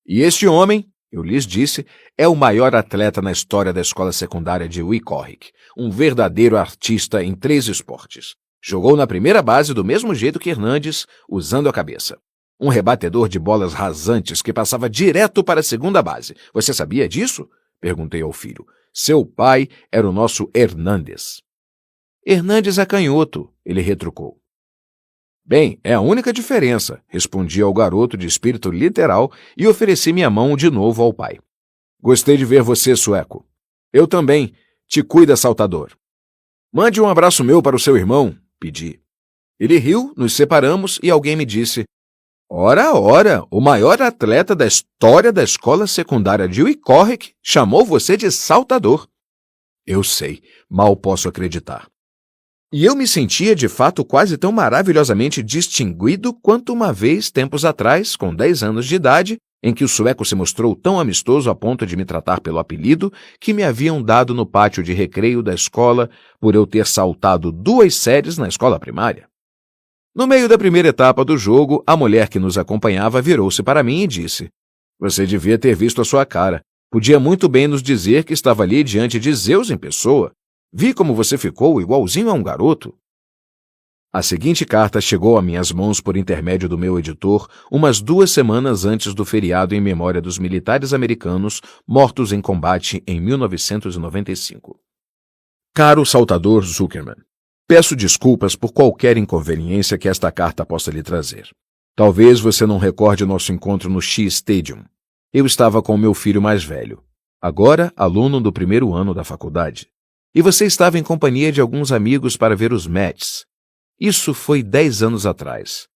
Speaker 1: E este homem, eu lhes disse, é o maior atleta na história da escola secundária de Weehawken, um verdadeiro artista em 3 esportes. Jogou na primeira base do mesmo jeito que Hernandes, usando a cabeça. Um rebatedor de bolas rasantes que passava direto para a segunda base. Você sabia disso? Perguntei ao filho. Seu pai era o nosso Hernandes. Hernandes é canhoto, ele retrucou. Bem, é a única diferença, respondi ao garoto de espírito literal e ofereci minha mão de novo ao pai. Gostei de ver você, Sueco. Eu também. Te cuida, saltador. Mande um abraço meu para o seu irmão, pedi. Ele riu, nos separamos e alguém me disse: Ora, o maior atleta da história da escola secundária de Weehawken chamou você de saltador. Eu sei, mal posso acreditar. E eu me sentia, de fato, quase tão maravilhosamente distinguido quanto uma vez, tempos atrás, com 10 anos de idade, em que o sueco se mostrou tão amistoso a ponto de me tratar pelo apelido que me haviam dado no pátio de recreio da escola por eu ter saltado 2 séries na escola primária. No meio da primeira etapa do jogo, a mulher que nos acompanhava virou-se para mim e disse: Você devia ter visto a sua cara. Podia muito bem nos dizer que estava ali diante de Zeus em pessoa. Vi como você ficou igualzinho a um garoto. A seguinte carta chegou a minhas mãos por intermédio do meu editor umas 2 semanas antes do feriado em memória dos militares americanos mortos em combate em 1995. Caro saltador Zuckerman, peço desculpas por qualquer inconveniência que esta carta possa lhe trazer. Talvez você não recorde nosso encontro no Shea Stadium. Eu estava com meu filho mais velho, agora aluno do 1º ano da faculdade. E você estava em companhia de alguns amigos para ver os Mets. Isso foi 10 anos atrás.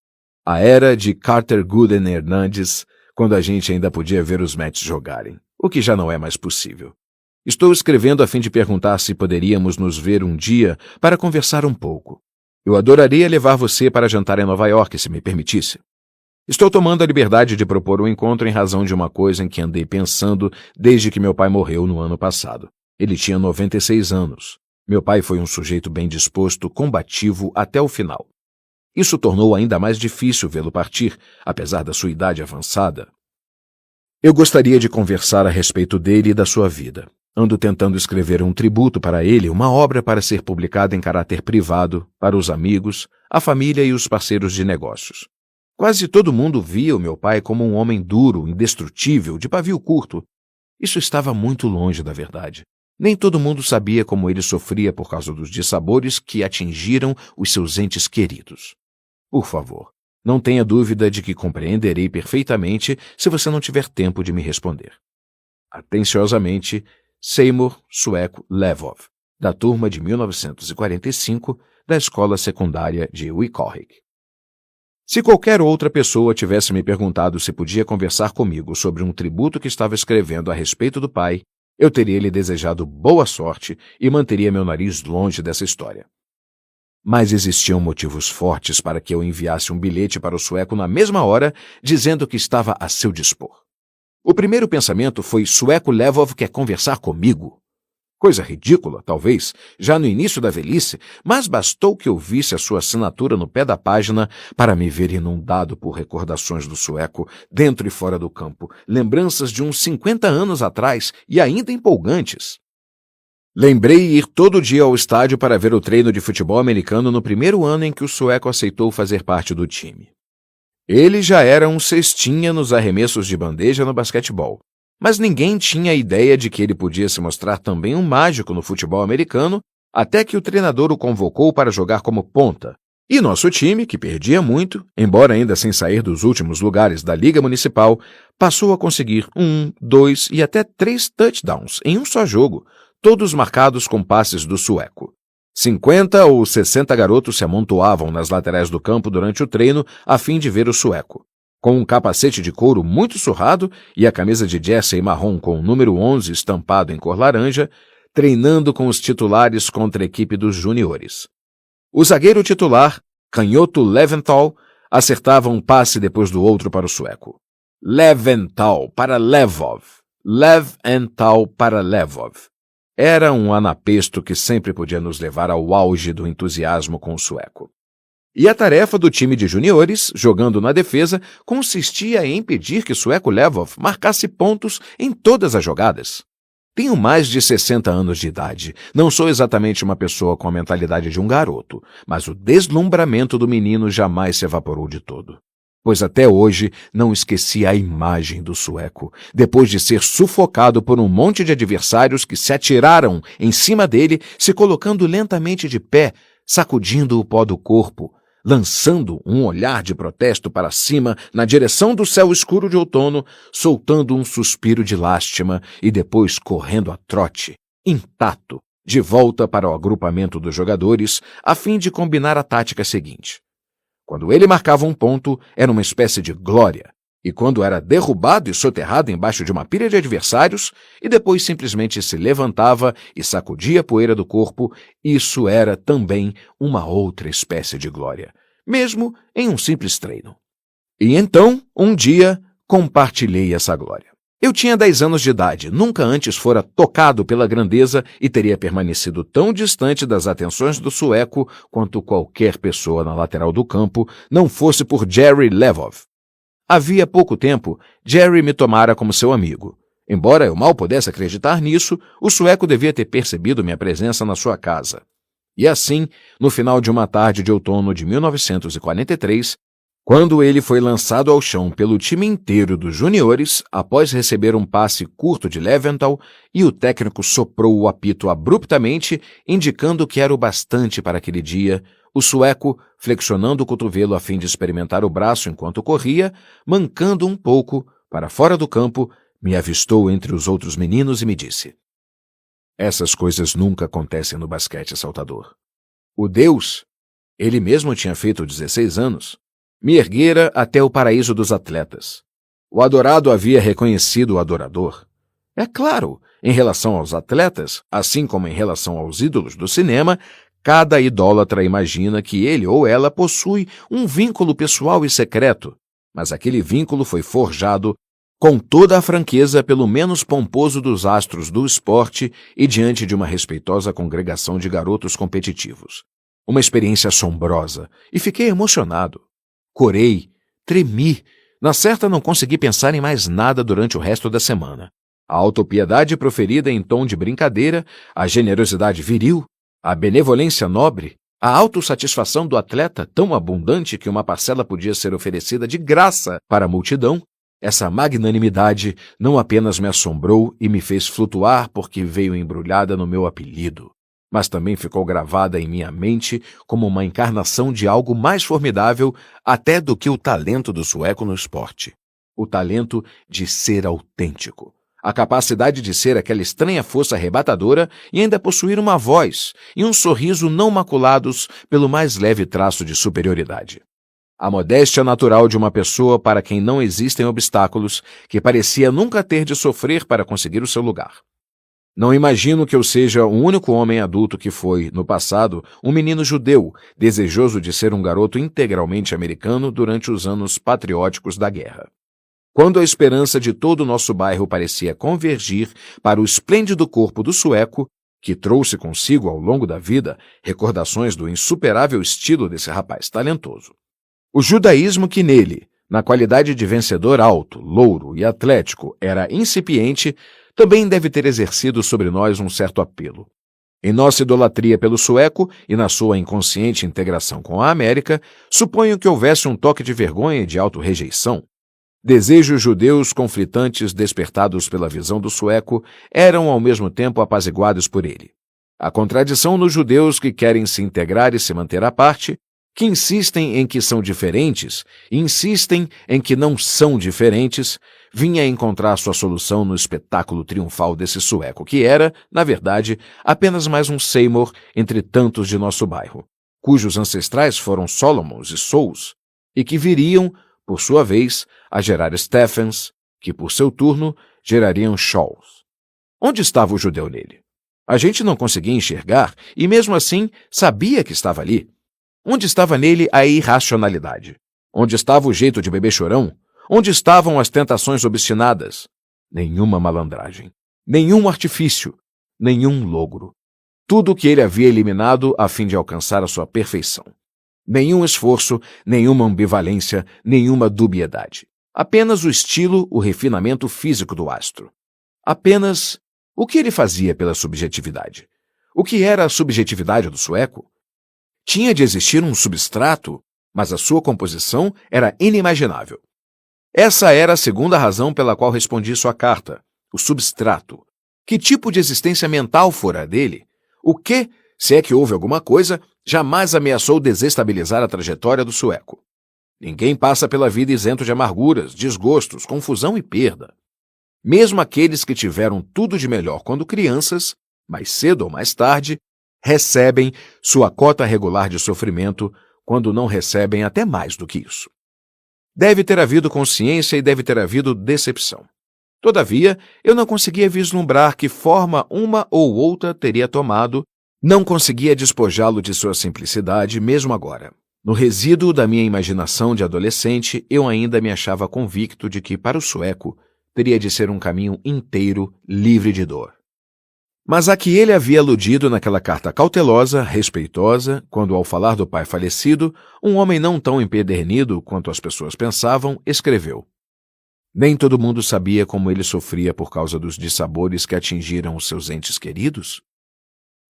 Speaker 1: A era de Carter Gooden Hernandes, quando a gente ainda podia ver os Mets jogarem, o que já não é mais possível. Estou escrevendo a fim de perguntar se poderíamos nos ver um dia para conversar um pouco. Eu adoraria levar você para jantar em Nova York, se me permitisse. Estou tomando a liberdade de propor um encontro em razão de uma coisa em que andei pensando desde que meu pai morreu no ano passado. Ele tinha 96 anos. Meu pai foi um sujeito bem disposto, combativo até o final. Isso tornou ainda mais difícil vê-lo partir, apesar da sua idade avançada. Eu gostaria de conversar a respeito dele e da sua vida. Ando tentando escrever um tributo para ele, uma obra para ser publicada em caráter privado, para os amigos, a família e os parceiros de negócios. Quase todo mundo via o meu pai como um homem duro, indestrutível, de pavio curto. Isso estava muito longe da verdade. Nem todo mundo sabia como ele sofria por causa dos dissabores que atingiram os seus entes queridos. Por favor, não tenha dúvida de que compreenderei perfeitamente se você não tiver tempo de me responder. Atenciosamente, Seymour Sueco Levov, da turma de 1945 da escola secundária de Weehawken. Se qualquer outra pessoa tivesse me perguntado se podia conversar comigo sobre um tributo que estava escrevendo a respeito do pai, eu teria lhe desejado boa sorte e manteria meu nariz longe dessa história. Mas existiam motivos fortes para que eu enviasse um bilhete para o sueco na mesma hora, dizendo que estava a seu dispor. O primeiro pensamento foi: Sueco Levov quer conversar comigo. Coisa ridícula, talvez, já no início da velhice, mas bastou que eu visse a sua assinatura no pé da página para me ver inundado por recordações do sueco, dentro e fora do campo, lembranças de uns 50 anos atrás e ainda empolgantes. Lembrei ir todo dia ao estádio para ver o treino de futebol americano no 1º ano em que o sueco aceitou fazer parte do time. Ele já era um cestinha nos arremessos de bandeja no basquetebol. Mas ninguém tinha ideia de que ele podia se mostrar também um mágico no futebol americano, até que o treinador o convocou para jogar como ponta. E nosso time, que perdia muito, embora ainda sem sair dos últimos lugares da Liga Municipal, passou a conseguir 1, 2 e até 3 touchdowns em um só jogo, todos marcados com passes do sueco. 50 ou 60 garotos se amontoavam nas laterais do campo durante o treino a fim de ver o sueco. Com um capacete de couro muito surrado e a camisa de jersey marrom com o número 11 estampado em cor laranja, treinando com os titulares contra a equipe dos juniores. O zagueiro titular, canhoto Leventhal, acertava um passe depois do outro para o sueco. Leventhal para Levov. Leventhal para Levov. Era um anapesto que sempre podia nos levar ao auge do entusiasmo com o sueco. E a tarefa do time de juniores, jogando na defesa, consistia em impedir que Sueco Levov marcasse pontos em todas as jogadas. Tenho mais de 60 anos de idade. Não sou exatamente uma pessoa com a mentalidade de um garoto, mas o deslumbramento do menino jamais se evaporou de todo. Pois até hoje não esqueci a imagem do sueco, depois de ser sufocado por um monte de adversários que se atiraram em cima dele, se colocando lentamente de pé, sacudindo o pó do corpo, lançando um olhar de protesto para cima na direção do céu escuro de outono, soltando um suspiro de lástima e depois correndo a trote, intacto, de volta para o agrupamento dos jogadores, a fim de combinar a tática seguinte. Quando ele marcava um ponto, era uma espécie de glória, e quando era derrubado e soterrado embaixo de uma pilha de adversários, e depois simplesmente se levantava e sacudia a poeira do corpo, isso era também uma outra espécie de glória, mesmo em um simples treino. E então, um dia, compartilhei essa glória. Eu tinha 10 anos de idade, nunca antes fora tocado pela grandeza e teria permanecido tão distante das atenções do sueco quanto qualquer pessoa na lateral do campo, não fosse por Jerry Levov. Havia pouco tempo, Jerry me tomara como seu amigo. Embora eu mal pudesse acreditar nisso, o sueco devia ter percebido minha presença na sua casa. E assim, no final de uma tarde de outono de 1943, quando ele foi lançado ao chão pelo time inteiro dos juniores, após receber um passe curto de Leventhal, e o técnico soprou o apito abruptamente, indicando que era o bastante para aquele dia, o sueco, flexionando o cotovelo a fim de experimentar o braço enquanto corria, mancando um pouco, para fora do campo, me avistou entre os outros meninos e me disse: "Essas coisas nunca acontecem no basquete, Saltador. O Deus, ele mesmo tinha feito 16 anos, me erguera até o paraíso dos atletas. O adorado havia reconhecido o adorador. É claro, em relação aos atletas, assim como em relação aos ídolos do cinema, cada idólatra imagina que ele ou ela possui um vínculo pessoal e secreto, mas aquele vínculo foi forjado com toda a franqueza pelo menos pomposo dos astros do esporte e diante de uma respeitosa congregação de garotos competitivos. Uma experiência assombrosa, e fiquei emocionado. Corei, tremi, na certa não consegui pensar em mais nada durante o resto da semana. A autopiedade proferida em tom de brincadeira, a generosidade viril, a benevolência nobre, a autossatisfação do atleta tão abundante que uma parcela podia ser oferecida de graça para a multidão, essa magnanimidade não apenas me assombrou e me fez flutuar porque veio embrulhada no meu apelido, mas também ficou gravada em minha mente como uma encarnação de algo mais formidável até do que o talento do sueco no esporte. O talento de ser autêntico. A capacidade de ser aquela estranha força arrebatadora e ainda possuir uma voz e um sorriso não maculados pelo mais leve traço de superioridade. A modéstia natural de uma pessoa para quem não existem obstáculos, que parecia nunca ter de sofrer para conseguir o seu lugar. Não imagino que eu seja o único homem adulto que foi, no passado, um menino judeu, desejoso de ser um garoto integralmente americano durante os anos patrióticos da guerra. Quando a esperança de todo o nosso bairro parecia convergir para o esplêndido corpo do sueco, que trouxe consigo ao longo da vida recordações do insuperável estilo desse rapaz talentoso. O judaísmo que nele, na qualidade de vencedor alto, louro e atlético, era incipiente, também deve ter exercido sobre nós um certo apelo. Em nossa idolatria pelo sueco e na sua inconsciente integração com a América, suponho que houvesse um toque de vergonha e de auto-rejeição. Desejos judeus conflitantes despertados pela visão do sueco eram ao mesmo tempo apaziguados por ele. A contradição nos judeus que querem se integrar e se manter à parte, que insistem em que são diferentes e insistem em que não são diferentes, vinha encontrar sua solução no espetáculo triunfal desse sueco, que era, na verdade, apenas mais um Seymour entre tantos de nosso bairro, cujos ancestrais foram Solomons e Souls, e que viriam, por sua vez, a gerar Stephens, que, por seu turno, gerariam Shaws. Onde estava o judeu nele? A gente não conseguia enxergar e, mesmo assim, sabia que estava ali. Onde estava nele a irracionalidade? Onde estava o jeito de bebê chorão? Onde estavam as tentações obstinadas? Nenhuma malandragem, nenhum artifício, nenhum logro. Tudo o que ele havia eliminado a fim de alcançar a sua perfeição. Nenhum esforço, nenhuma ambivalência, nenhuma dubiedade. Apenas o estilo, o refinamento físico do astro. Apenas o que ele fazia pela subjetividade. O que era a subjetividade do sueco? Tinha de existir um substrato, mas a sua composição era inimaginável. Essa era a segunda razão pela qual respondi sua carta, o substrato. Que tipo de existência mental fora a dele? O que, se é que houve alguma coisa, jamais ameaçou desestabilizar a trajetória do sueco? Ninguém passa pela vida isento de amarguras, desgostos, confusão e perda. Mesmo aqueles que tiveram tudo de melhor quando crianças, mais cedo ou mais tarde, recebem sua cota regular de sofrimento quando não recebem até mais do que isso. Deve ter havido consciência e deve ter havido decepção. Todavia, eu não conseguia vislumbrar que forma uma ou outra teria tomado, não conseguia despojá-lo de sua simplicidade mesmo agora. No resíduo da minha imaginação de adolescente, eu ainda me achava convicto de que, para o sueco, teria de ser um caminho inteiro livre de dor. Mas a que ele havia aludido naquela carta cautelosa, respeitosa, quando, ao falar do pai falecido, um homem não tão empedernido quanto as pessoas pensavam, escreveu: Nem todo mundo sabia como ele sofria por causa dos dissabores que atingiram os seus entes queridos?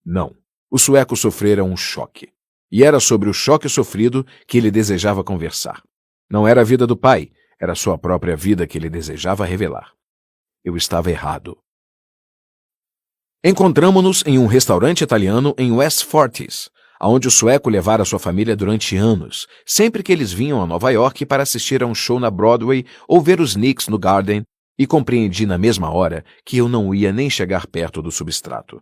Speaker 1: Não, o sueco sofrera um choque. E era sobre o choque sofrido que ele desejava conversar. Não era a vida do pai, era sua própria vida que ele desejava revelar. Eu estava errado. Encontramo-nos em um restaurante italiano em West Forties, aonde o sueco levara sua família durante anos, sempre que eles vinham a Nova York para assistir a um show na Broadway ou ver os Knicks no Garden, e compreendi na mesma hora que eu não ia nem chegar perto do substrato.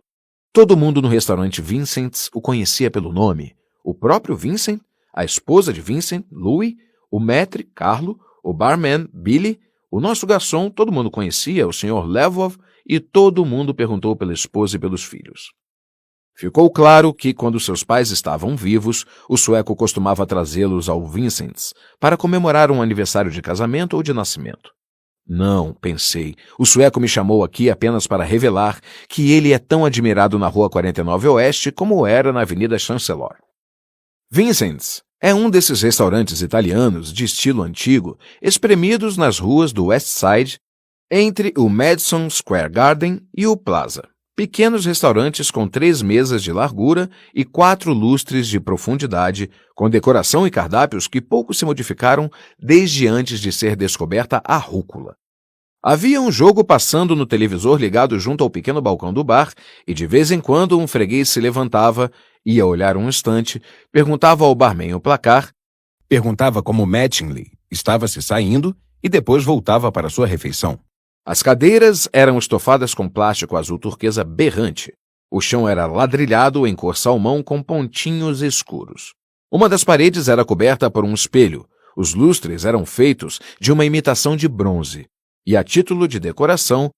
Speaker 1: Todo mundo no restaurante Vincent's o conhecia pelo nome. O próprio Vincent, a esposa de Vincent, Louis, o maître, Carlo, o barman, Billy, o nosso garçom, todo mundo conhecia, o Sr. Lvov, e todo mundo perguntou pela esposa e pelos filhos. Ficou claro que, quando seus pais estavam vivos, o sueco costumava trazê-los ao Vincent's para comemorar um aniversário de casamento ou de nascimento. Não, pensei, o sueco me chamou aqui apenas para revelar que ele é tão admirado na Rua 49 Oeste como era na Avenida Chancellor. Vincent's é um desses restaurantes italianos de estilo antigo, espremidos nas ruas do West Side, entre o Madison Square Garden e o Plaza. Pequenos restaurantes com 3 mesas de largura e 4 lustres de profundidade, com decoração e cardápios que pouco se modificaram desde antes de ser descoberta a rúcula. Havia um jogo passando no televisor ligado junto ao pequeno balcão do bar, e de vez em quando um freguês se levantava, ia olhar um instante, perguntava ao barman o placar, perguntava como Mattingly estava se saindo e depois voltava para sua refeição. As cadeiras eram estofadas com plástico azul turquesa berrante. O chão era ladrilhado em cor salmão com pontinhos escuros. Uma das paredes era coberta por um espelho. Os lustres eram feitos de uma imitação de bronze. E a título de decoração,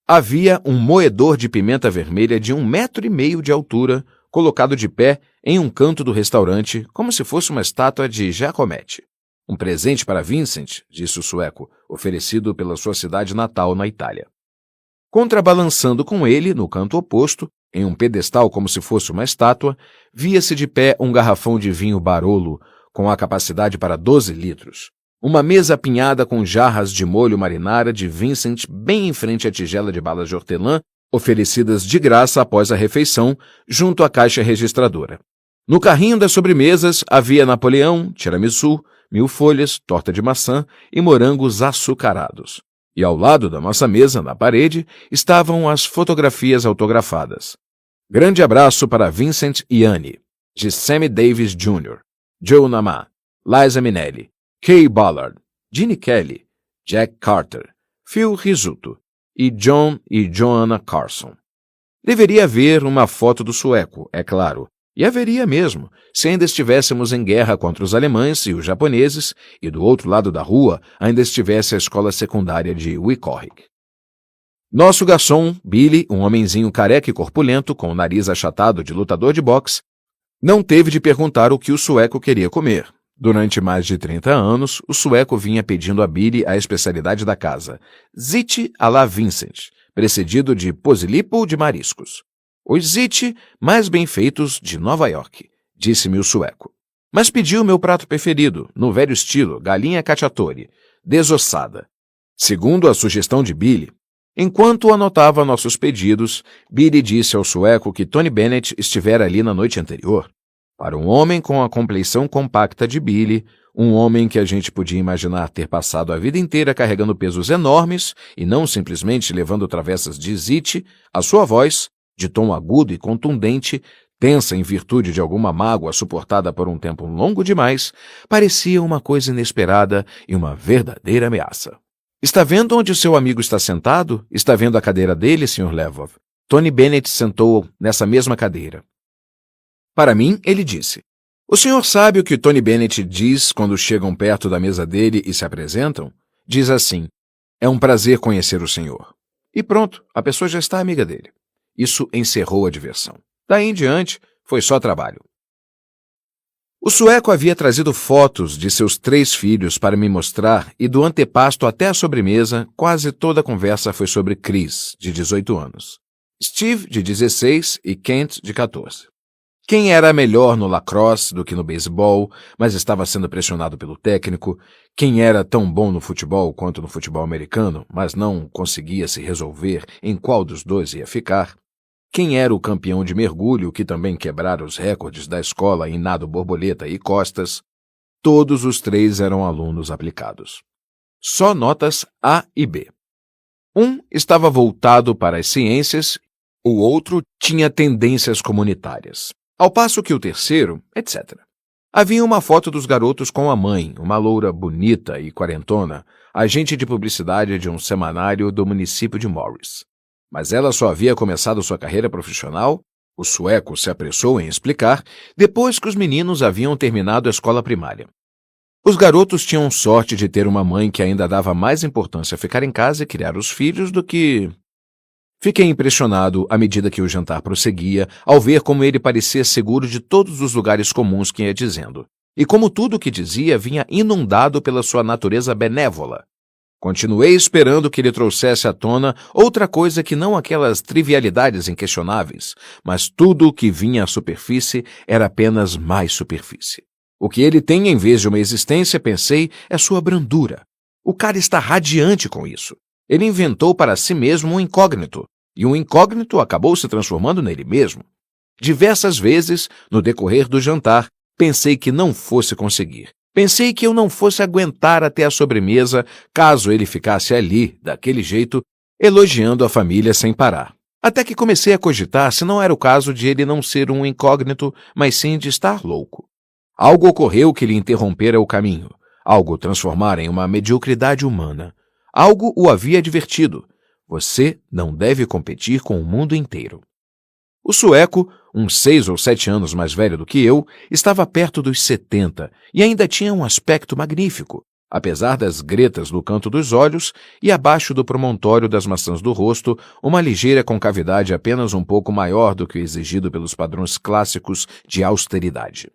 Speaker 1: havia um moedor de pimenta vermelha de 1,5 metro de altura, colocado de pé em um canto do restaurante, como se fosse uma estátua de Giacometti. Um presente para Vincent, disse o sueco, oferecido pela sua cidade natal na Itália. Contrabalançando com ele, no canto oposto, em um pedestal como se fosse uma estátua, via-se de pé um garrafão de vinho Barolo, com a capacidade para 12 litros. Uma mesa apinhada com jarras de molho marinara de Vincent bem em frente à tigela de balas de hortelã, oferecidas de graça após a refeição, junto à caixa registradora. No carrinho das sobremesas havia Napoleão, tiramisu, 1000 folhas, torta de maçã e morangos açucarados. E ao lado da nossa mesa, na parede, estavam as fotografias autografadas. Grande abraço para Vincent e Annie, de Sammy Davis Jr., Joe Namah, Liza Minnelli, Kay Ballard, Gene Kelly, Jack Carter, Phil Rizzuto e John e Joanna Carson. Deveria haver uma foto do sueco, é claro, e haveria mesmo, se ainda estivéssemos em guerra contra os alemães e os japoneses, e do outro lado da rua ainda estivesse a escola secundária de Wyckowick. Nosso garçom, Billy, um homenzinho careca e corpulento, com o nariz achatado de lutador de boxe, não teve de perguntar o que o sueco queria comer. Durante mais de 30 anos, o sueco vinha pedindo a Billy a especialidade da casa, ziti à la Vincent, precedido de posilipo de mariscos. Os ziti mais bem feitos de Nova York, disse-me o sueco. mas pedi o meu prato preferido, no velho estilo, galinha cacciatore, desossada. Segundo a sugestão de Billy, enquanto anotava nossos pedidos, Billy disse ao sueco que Tony Bennett estivera ali na noite anterior. Para um homem com a compleição compacta de Billy, um homem que a gente podia imaginar ter passado a vida inteira carregando pesos enormes e não simplesmente levando travessas de zite, a sua voz, de tom agudo e contundente, tensa em virtude de alguma mágoa suportada por um tempo longo demais, parecia uma coisa inesperada e uma verdadeira ameaça. Está vendo onde o seu amigo está sentado? Está vendo a cadeira dele, Sr. Levov? Tony Bennett sentou nessa mesma cadeira. Para mim, ele disse: o senhor sabe o que Tony Bennett diz quando chegam perto da mesa dele e se apresentam? Diz assim: é um prazer conhecer o senhor. E pronto, a pessoa já está amiga dele. Isso encerrou a diversão. Daí em diante, foi só trabalho. O sueco havia trazido fotos de seus 3 filhos para me mostrar e do antepasto até a sobremesa, quase toda a conversa foi sobre Chris, de 18 anos, Steve, de 16 e Kent, de 14. Quem era melhor no lacrosse do que no beisebol, mas estava sendo pressionado pelo técnico, quem era tão bom no futebol quanto no futebol americano, mas não conseguia se resolver em qual dos dois ia ficar, quem era o campeão de mergulho que também quebrara os recordes da escola em nado borboleta e costas, todos os 3 eram alunos aplicados. Só notas A e B. Um estava voltado para as ciências, o outro tinha tendências comunitárias, ao passo que o terceiro, etc. Havia uma foto dos garotos com a mãe, uma loura bonita e quarentona, agente de publicidade de um semanário do município de Morris. Mas ela só havia começado sua carreira profissional, o sueco se apressou em explicar, depois que os meninos haviam terminado a escola primária. Os garotos tinham sorte de ter uma mãe que ainda dava mais importância a ficar em casa e criar os filhos do que... Fiquei impressionado à medida que o jantar prosseguia, ao ver como ele parecia seguro de todos os lugares comuns que ia dizendo, e como tudo o que dizia vinha inundado pela sua natureza benévola. Continuei esperando que ele trouxesse à tona outra coisa que não aquelas trivialidades inquestionáveis, mas tudo o que vinha à superfície era apenas mais superfície. O que ele tem em vez de uma existência, pensei, é sua brandura. O cara está radiante com isso. Ele inventou para si mesmo um incógnito, e um incógnito acabou se transformando nele mesmo. Diversas vezes, no decorrer do jantar, pensei que não fosse conseguir. Pensei que eu não fosse aguentar até a sobremesa caso ele ficasse ali, daquele jeito, elogiando a família sem parar. Até que comecei a cogitar se não era o caso de ele não ser um incógnito, mas sim de estar louco. Algo ocorreu que lhe interrompera o caminho. Algo transformara em uma mediocridade humana. Algo o havia advertido. Você não deve competir com o mundo inteiro. O sueco, uns 6 ou 7 anos mais velho do que eu, estava perto dos 70 e ainda tinha um aspecto magnífico, apesar das gretas no canto dos olhos e abaixo do promontório das maçãs do rosto, uma ligeira concavidade apenas um pouco maior do que o exigido pelos padrões clássicos de austeridade.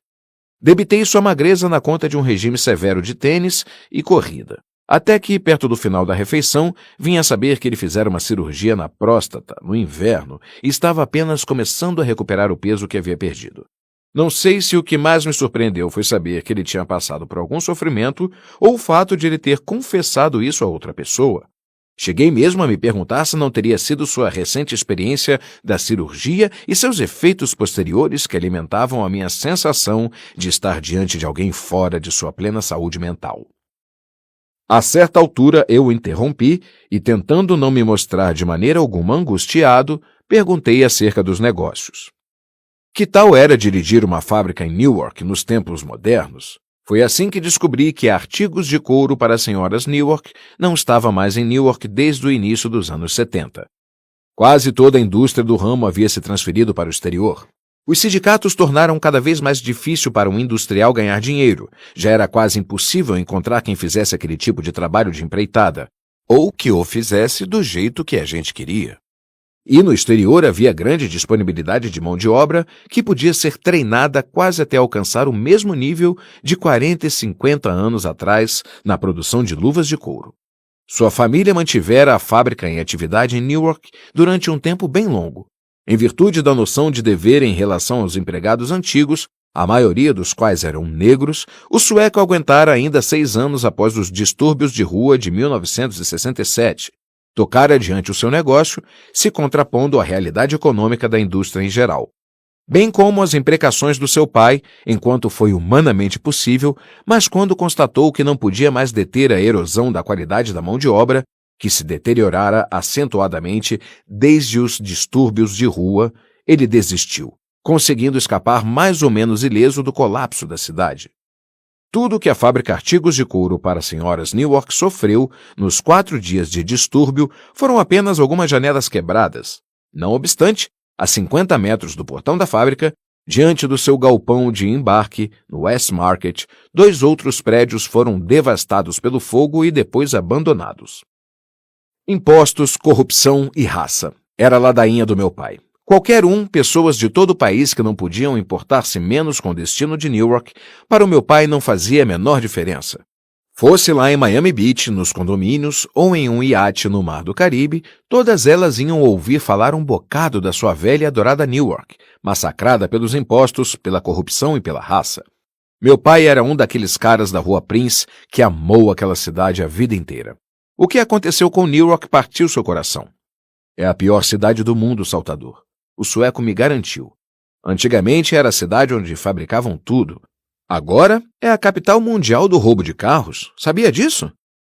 Speaker 1: Debitei sua magreza na conta de um regime severo de tênis e corrida. Até que, perto do final da refeição, vim a saber que ele fizera uma cirurgia na próstata, no inverno, e estava apenas começando a recuperar o peso que havia perdido. Não sei se o que mais me surpreendeu foi saber que ele tinha passado por algum sofrimento ou o fato de ele ter confessado isso a outra pessoa. Cheguei mesmo a me perguntar se não teria sido sua recente experiência da cirurgia e seus efeitos posteriores que alimentavam a minha sensação de estar diante de alguém fora de sua plena saúde mental. A certa altura eu o interrompi e, tentando não me mostrar de maneira alguma angustiado, perguntei acerca dos negócios. Que tal era dirigir uma fábrica em Newark nos tempos modernos? Foi assim que descobri que artigos de couro para as senhoras Newark não estava mais em Newark desde o início dos anos 70. Quase toda a indústria do ramo havia se transferido para o exterior. Os sindicatos tornaram cada vez mais difícil para um industrial ganhar dinheiro. Já era quase impossível encontrar quem fizesse aquele tipo de trabalho de empreitada, ou que o fizesse do jeito que a gente queria. E no exterior havia grande disponibilidade de mão de obra que podia ser treinada quase até alcançar o mesmo nível de 40 e 50 anos atrás na produção de luvas de couro. Sua família mantivera a fábrica em atividade em Newark durante um tempo bem longo. Em virtude da noção de dever em relação aos empregados antigos, a maioria dos quais eram negros, o sueco aguentara ainda 6 anos após os distúrbios de rua de 1967, tocar adiante o seu negócio, se contrapondo à realidade econômica da indústria em geral, bem como as imprecações do seu pai, enquanto foi humanamente possível, mas quando constatou que não podia mais deter a erosão da qualidade da mão de obra, que se deteriorara acentuadamente desde os distúrbios de rua, ele desistiu, conseguindo escapar mais ou menos ileso do colapso da cidade. Tudo que a fábrica Artigos de Couro para senhoras Newark sofreu nos 4 dias de distúrbio foram apenas algumas janelas quebradas. Não obstante, a 50 metros do portão da fábrica, diante do seu galpão de embarque, no West Market, 2 outros prédios foram devastados pelo fogo e depois abandonados. Impostos, corrupção e raça. Era a ladainha do meu pai. Qualquer pessoas de todo o país que não podiam importar-se menos com o destino de Newark, para o meu pai não fazia a menor diferença. Fosse lá em Miami Beach, nos condomínios, ou em um iate no Mar do Caribe, todas elas iam ouvir falar um bocado da sua velha e adorada Newark, massacrada pelos impostos, pela corrupção e pela raça. Meu pai era um daqueles caras da Rua Prince que amou aquela cidade a vida inteira. O que aconteceu com Newark partiu seu coração. É a pior cidade do mundo, Saltador. O sueco me garantiu. Antigamente era a cidade onde fabricavam tudo. Agora é a capital mundial do roubo de carros. Sabia disso?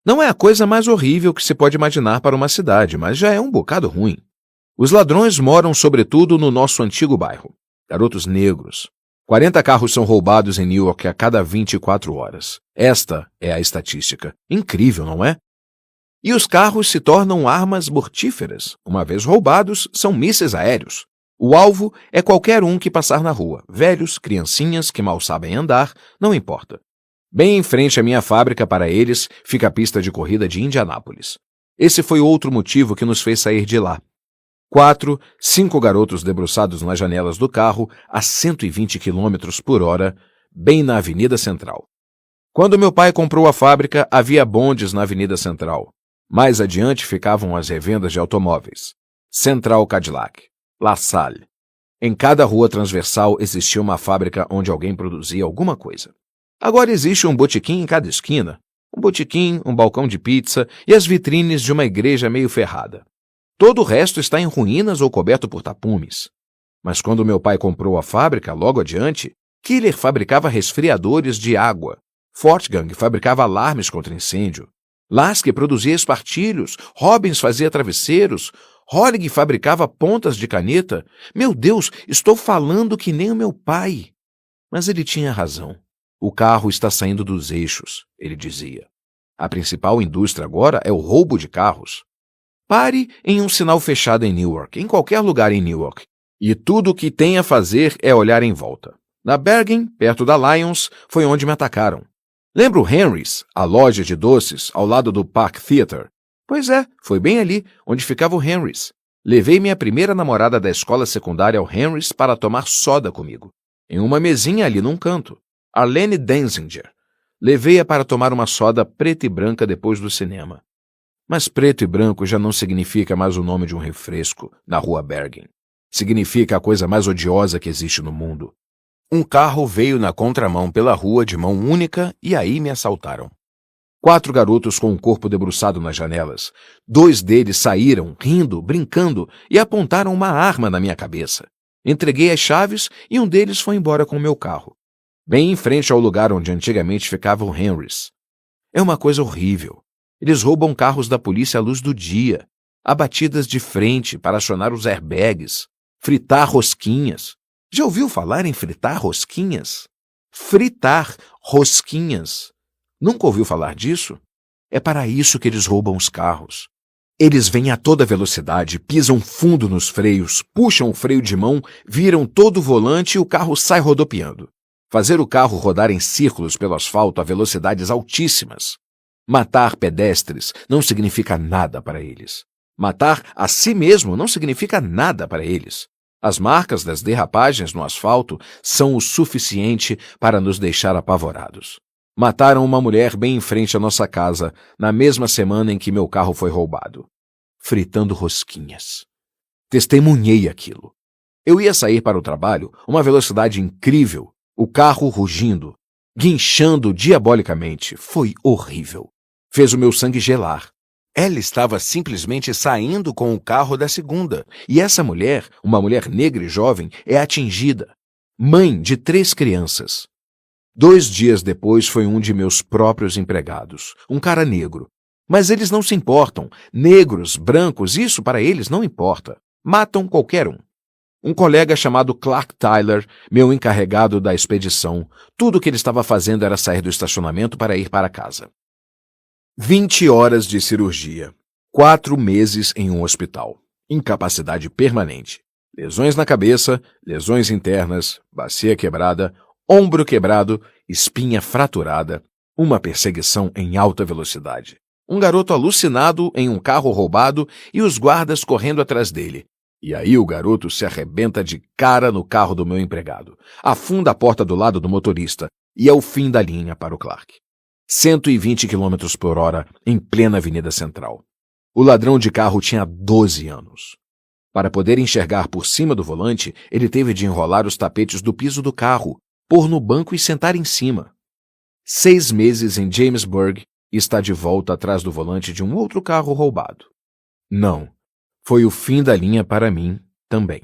Speaker 1: Não é a coisa mais horrível que se pode imaginar para uma cidade, mas já é um bocado ruim. Os ladrões moram sobretudo no nosso antigo bairro. Garotos negros. 40 carros são roubados em Newark a cada 24 horas. Esta é a estatística. Incrível, não é? E os carros se tornam armas mortíferas. Uma vez roubados, são mísseis aéreos. O alvo é qualquer que passar na rua. Velhos, criancinhas que mal sabem andar, não importa. Bem em frente à minha fábrica, para eles, fica a pista de corrida de Indianápolis. Esse foi outro motivo que nos fez sair de lá. 4, 5 garotos debruçados nas janelas do carro a 120 km por hora, bem na Avenida Central. Quando meu pai comprou a fábrica, havia bondes na Avenida Central. Mais adiante ficavam as revendas de automóveis. Central Cadillac, La Salle. Em cada rua transversal existia uma fábrica onde alguém produzia alguma coisa. Agora existe um botequim em cada esquina. Um botequim, um balcão de pizza e as vitrines de uma igreja meio ferrada. Todo o resto está em ruínas ou coberto por tapumes. Mas quando meu pai comprou a fábrica, logo adiante, Killer fabricava resfriadores de água. Fortgang fabricava alarmes contra incêndio. Lasky produzia espartilhos, Robbins fazia travesseiros, Hollig fabricava pontas de caneta. Meu Deus, estou falando que nem o meu pai. Mas ele tinha razão. O carro está saindo dos eixos, ele dizia. A principal indústria agora é o roubo de carros. Pare em um sinal fechado em Newark, em qualquer lugar em Newark, e tudo o que tem a fazer é olhar em volta. Na Bergen, perto da Lions, foi onde me atacaram. Lembra o Henry's, a loja de doces, ao lado do Park Theater? Pois é, foi bem ali onde ficava o Henry's. Levei minha primeira namorada da escola secundária ao Henry's para tomar soda comigo. Em uma mesinha ali num canto. Arlene Denzinger. Levei-a para tomar uma soda preta e branca depois do cinema. Mas preto e branco já não significa mais o nome de um refresco na Rua Bergen. Significa a coisa mais odiosa que existe no mundo. Um carro veio na contramão pela rua de mão única e aí me assaltaram. 4 garotos com o corpo debruçado nas janelas. 2 deles saíram, rindo, brincando, e apontaram uma arma na minha cabeça. Entreguei as chaves e um deles foi embora com o meu carro. Bem em frente ao lugar onde antigamente ficava o Henry's. É uma coisa horrível. Eles roubam carros da polícia à luz do dia, abatidas de frente para acionar os airbags, fritar rosquinhas. Já ouviu falar em fritar rosquinhas? Fritar rosquinhas. Nunca ouviu falar disso? É para isso que eles roubam os carros. Eles vêm a toda velocidade, pisam fundo nos freios, puxam o freio de mão, viram todo o volante e o carro sai rodopiando. Fazer o carro rodar em círculos pelo asfalto a velocidades altíssimas. Matar pedestres não significa nada para eles. Matar a si mesmo não significa nada para eles. As marcas das derrapagens no asfalto são o suficiente para nos deixar apavorados. Mataram uma mulher bem em frente à nossa casa, na mesma semana em que meu carro foi roubado. Fritando rosquinhas. Testemunhei aquilo. Eu ia sair para o trabalho, uma velocidade incrível, O carro rugindo, guinchando diabolicamente, foi horrível. Fez o meu sangue gelar. Ela estava simplesmente saindo com o carro da segunda, e essa mulher, uma mulher negra e jovem, é atingida. Mãe de 3 crianças. 2 dias depois foi um de meus próprios empregados, um cara negro. Mas eles não se importam. Negros, brancos, isso para eles não importa. Matam qualquer um. Um colega chamado Clark Tyler, meu encarregado da expedição, tudo o que ele estava fazendo era sair do estacionamento para ir para casa. 20 horas de cirurgia. 4 meses em um hospital. Incapacidade permanente. Lesões na cabeça, lesões internas, bacia quebrada, ombro quebrado, espinha fraturada, uma perseguição em alta velocidade. Um garoto alucinado em um carro roubado e os guardas correndo atrás dele. E aí o garoto se arrebenta de cara no carro do meu empregado, afunda a porta do lado do motorista e é o fim da linha para o Clark. 120 km por hora em plena Avenida Central. O ladrão de carro tinha 12 anos. Para poder enxergar por cima do volante, ele teve de enrolar os tapetes do piso do carro, pôr no banco e sentar em cima. 6 meses em Jamesburg e está de volta atrás do volante de um outro carro roubado. Não, foi o fim da linha para mim também.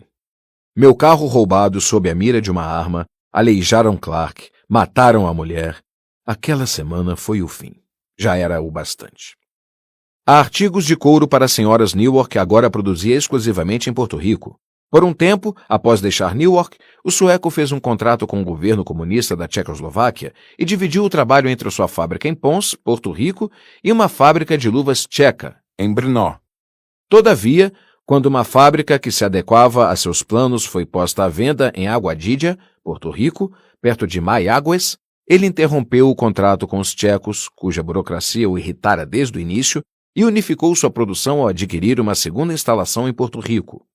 Speaker 1: Meu carro roubado sob a mira de uma arma, aleijaram Clark, mataram a mulher. Aquela semana foi o fim. Já era o bastante. Há artigos de couro para senhoras Newark agora produzia exclusivamente em Porto Rico. Por um tempo, após deixar Newark, o sueco fez um contrato com o governo comunista da Tchecoslováquia e dividiu o trabalho entre sua fábrica em Pons, Porto Rico, e uma fábrica de luvas tcheca, em Brno. Todavia, quando uma fábrica que se adequava a seus planos foi posta à venda em Aguadilla, Porto Rico, perto de Mayagüez, ele interrompeu o contrato com os tchecos, cuja burocracia o irritara desde o início, e unificou sua produção ao adquirir uma segunda instalação em Porto Rico.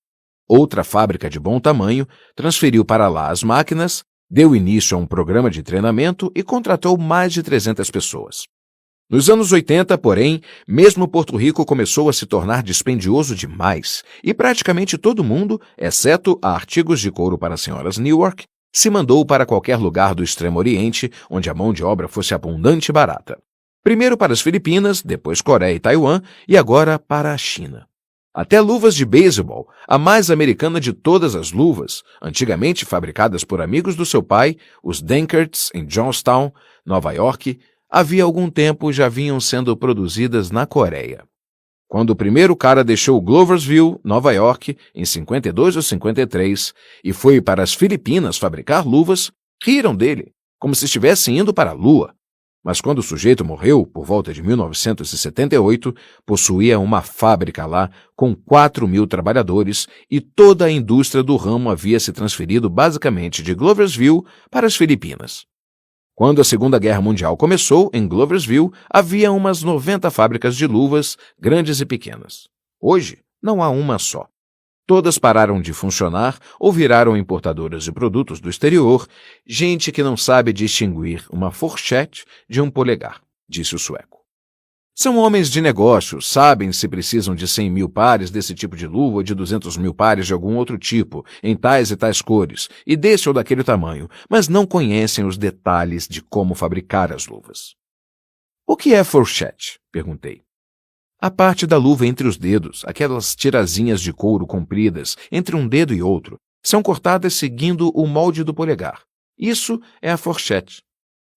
Speaker 1: Outra fábrica de bom tamanho transferiu para lá as máquinas, deu início a um programa de treinamento e contratou mais de 300 pessoas. Nos anos 80, porém, mesmo Porto Rico começou a se tornar dispendioso demais, e praticamente todo mundo, exceto a artigos de couro para senhoras Newark, se mandou para qualquer lugar do Extremo Oriente onde a mão de obra fosse abundante e barata. Primeiro para as Filipinas, depois Coreia e Taiwan, e agora para a China. Até luvas de beisebol, a mais americana de todas as luvas, antigamente fabricadas por amigos do seu pai, os Dankerts, em Johnstown, Nova York, havia algum tempo já vinham sendo produzidas na Coreia. Quando o primeiro cara deixou Gloversville, Nova York, em 52 ou 53, e foi para as Filipinas fabricar luvas, riram dele, como se estivesse indo para a Lua. Mas quando o sujeito morreu, por volta de 1978, possuía uma fábrica lá com 4.000 trabalhadores e toda a indústria do ramo havia se transferido basicamente de Gloversville para as Filipinas. Quando a Segunda Guerra Mundial começou, em Gloversville, havia umas 90 fábricas de luvas, grandes e pequenas. Hoje, não há uma só. Todas pararam de funcionar ou viraram importadoras de produtos do exterior, gente que não sabe distinguir uma fourchette de um polegar, disse o sueco. São homens de negócios, sabem se precisam de 100.000 pares desse tipo de luva ou de 200.000 pares de algum outro tipo, em tais e tais cores, e desse ou daquele tamanho, mas não conhecem os detalhes de como fabricar as luvas. O que é fourchette? Perguntei. A parte da luva entre os dedos, aquelas tirazinhas de couro compridas entre um dedo e outro, são cortadas seguindo o molde do polegar. Isso é a fourchette.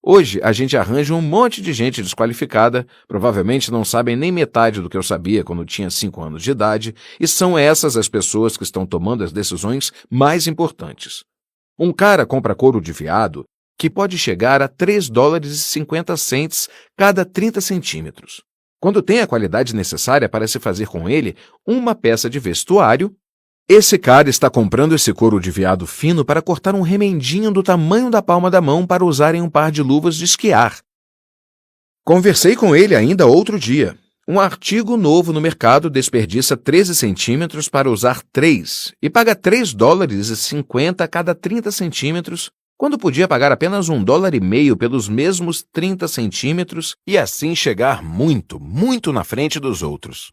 Speaker 1: Hoje, a gente arranja um monte de gente desqualificada, provavelmente não sabem nem metade do que eu sabia quando tinha 5 anos de idade, e são essas as pessoas que estão tomando as decisões mais importantes. Um cara compra couro de veado que pode chegar a $3,50 cada 30 centímetros. Quando tem a qualidade necessária para se fazer com ele uma peça de vestuário, esse cara está comprando esse couro de veado fino para cortar um remendinho do tamanho da palma da mão para usar em um par de luvas de esquiar. Conversei com ele ainda outro dia. Um artigo novo no mercado desperdiça 13 centímetros para usar 3 e paga $3,50 a cada 30 centímetros, quando podia pagar apenas $1,50 pelos mesmos 30 centímetros e assim chegar muito, muito na frente dos outros.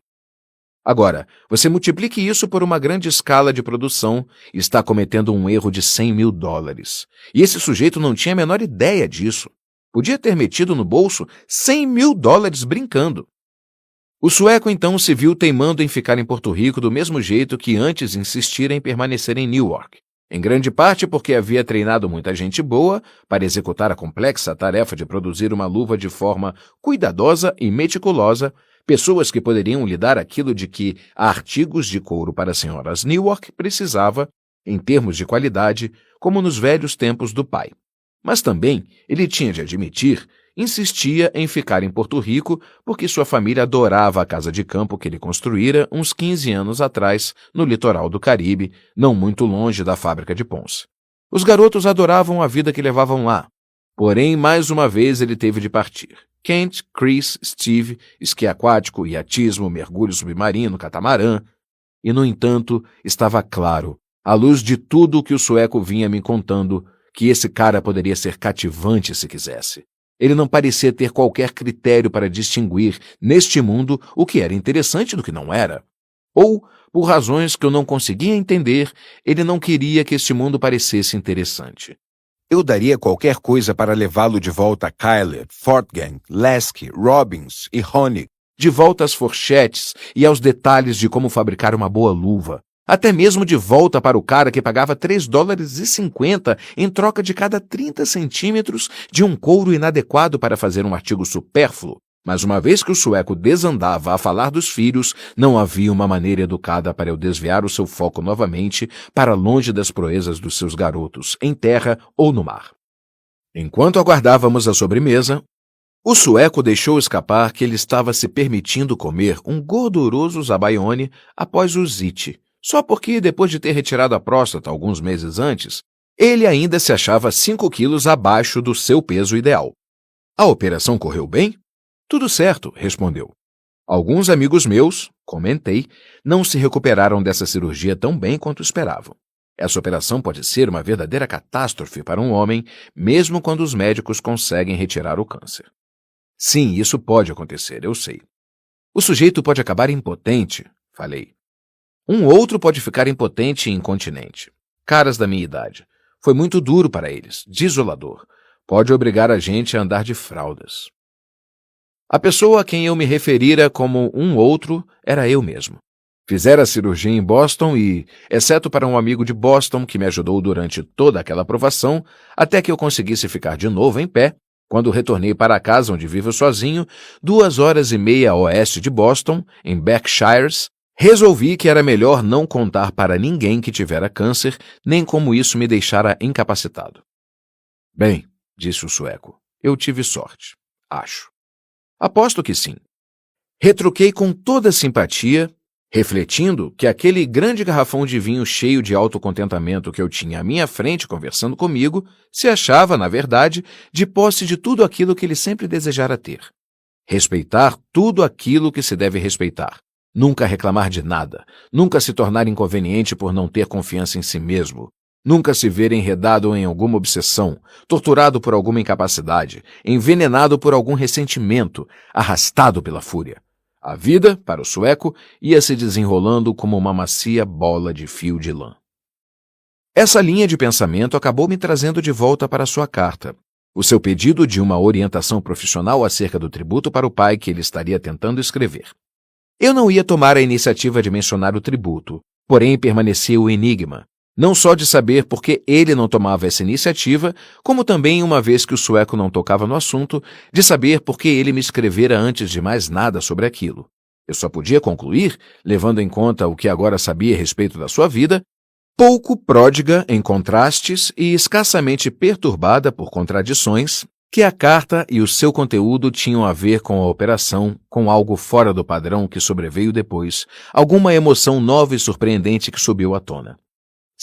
Speaker 1: Agora, você multiplique isso por uma grande escala de produção e está cometendo um erro de $100.000. E esse sujeito não tinha a menor ideia disso. Podia ter metido no bolso $100.000 brincando. O sueco então se viu teimando em ficar em Porto Rico do mesmo jeito que antes insistira em permanecer em Newark. Em grande parte porque havia treinado muita gente boa para executar a complexa tarefa de produzir uma luva de forma cuidadosa e meticulosa, pessoas que poderiam lhe dar aquilo de que artigos de couro para senhoras Newark precisava, em termos de qualidade, como nos velhos tempos do pai. Mas também, ele tinha de admitir, insistia em ficar em Porto Rico porque sua família adorava a casa de campo que ele construíra uns 15 anos atrás no litoral do Caribe, não muito longe da fábrica de Ponce. Os garotos adoravam a vida que levavam lá. Porém, mais uma vez ele teve de partir. Kent, Chris, Steve, esqui aquático, iatismo, mergulho submarino, catamarã. E, no entanto, estava claro, à luz de tudo o que o sueco vinha me contando, que esse cara poderia ser cativante se quisesse. Ele não parecia ter qualquer critério para distinguir, neste mundo, o que era interessante do que não era. Ou, por razões que eu não conseguia entender, ele não queria que este mundo parecesse interessante. Eu daria qualquer coisa para levá-lo de volta a Kyler, Fortgang, Lasky, Robbins e Honig, de volta às forchetes e aos detalhes de como fabricar uma boa luva, até mesmo de volta para o cara que pagava $3,50 em troca de cada 30 centímetros de um couro inadequado para fazer um artigo supérfluo. Mas uma vez que o sueco desandava a falar dos filhos, não havia uma maneira educada para eu desviar o seu foco novamente para longe das proezas dos seus garotos, em terra ou no mar. Enquanto aguardávamos a sobremesa, o sueco deixou escapar que ele estava se permitindo comer um gorduroso zabaione após o zite, só porque, depois de ter retirado a próstata alguns meses antes, ele ainda se achava 5 quilos abaixo do seu peso ideal. A operação correu bem? Tudo certo, respondeu. Alguns amigos meus, comentei, não se recuperaram dessa cirurgia tão bem quanto esperavam. Essa operação pode ser uma verdadeira catástrofe para um homem, mesmo quando os médicos conseguem retirar o câncer. Sim, isso pode acontecer, eu sei. O sujeito pode acabar impotente, falei. Um outro pode ficar impotente e incontinente. Caras da minha idade. Foi muito duro para eles, desolador. Pode obrigar a gente a andar de fraldas. A pessoa a quem eu me referira como um outro era eu mesmo. Fizera a cirurgia em Boston e, exceto para um amigo de Boston que me ajudou durante toda aquela aprovação, até que eu conseguisse ficar de novo em pé, quando retornei para a casa onde vivo sozinho, 2h30 a oeste de Boston, em Berkshires, resolvi que era melhor não contar para ninguém que tivera câncer, nem como isso me deixara incapacitado. Bem, disse o sueco, eu tive sorte, acho. Aposto que sim. Retruquei com toda simpatia, refletindo que aquele grande garrafão de vinho cheio de autocontentamento que eu tinha à minha frente conversando comigo se achava, na verdade, de posse de tudo aquilo que ele sempre desejara ter. Respeitar tudo aquilo que se deve respeitar. Nunca reclamar de nada. Nunca se tornar inconveniente por não ter confiança em si mesmo. Nunca se ver enredado em alguma obsessão, torturado por alguma incapacidade, envenenado por algum ressentimento, arrastado pela fúria. A vida, para o sueco, ia se desenrolando como uma macia bola de fio de lã. Essa linha de pensamento acabou me trazendo de volta para sua carta. O seu pedido de uma orientação profissional acerca do tributo para o pai que ele estaria tentando escrever. Eu não ia tomar a iniciativa de mencionar o tributo, porém permanecia o enigma. Não só de saber por que ele não tomava essa iniciativa, como também, uma vez que o sueco não tocava no assunto, de saber por que ele me escrevera antes de mais nada sobre aquilo. Eu só podia concluir, levando em conta o que agora sabia a respeito da sua vida, pouco pródiga em contrastes e escassamente perturbada por contradições, que a carta e o seu conteúdo tinham a ver com a operação, com algo fora do padrão que sobreveio depois, alguma emoção nova e surpreendente que subiu à tona.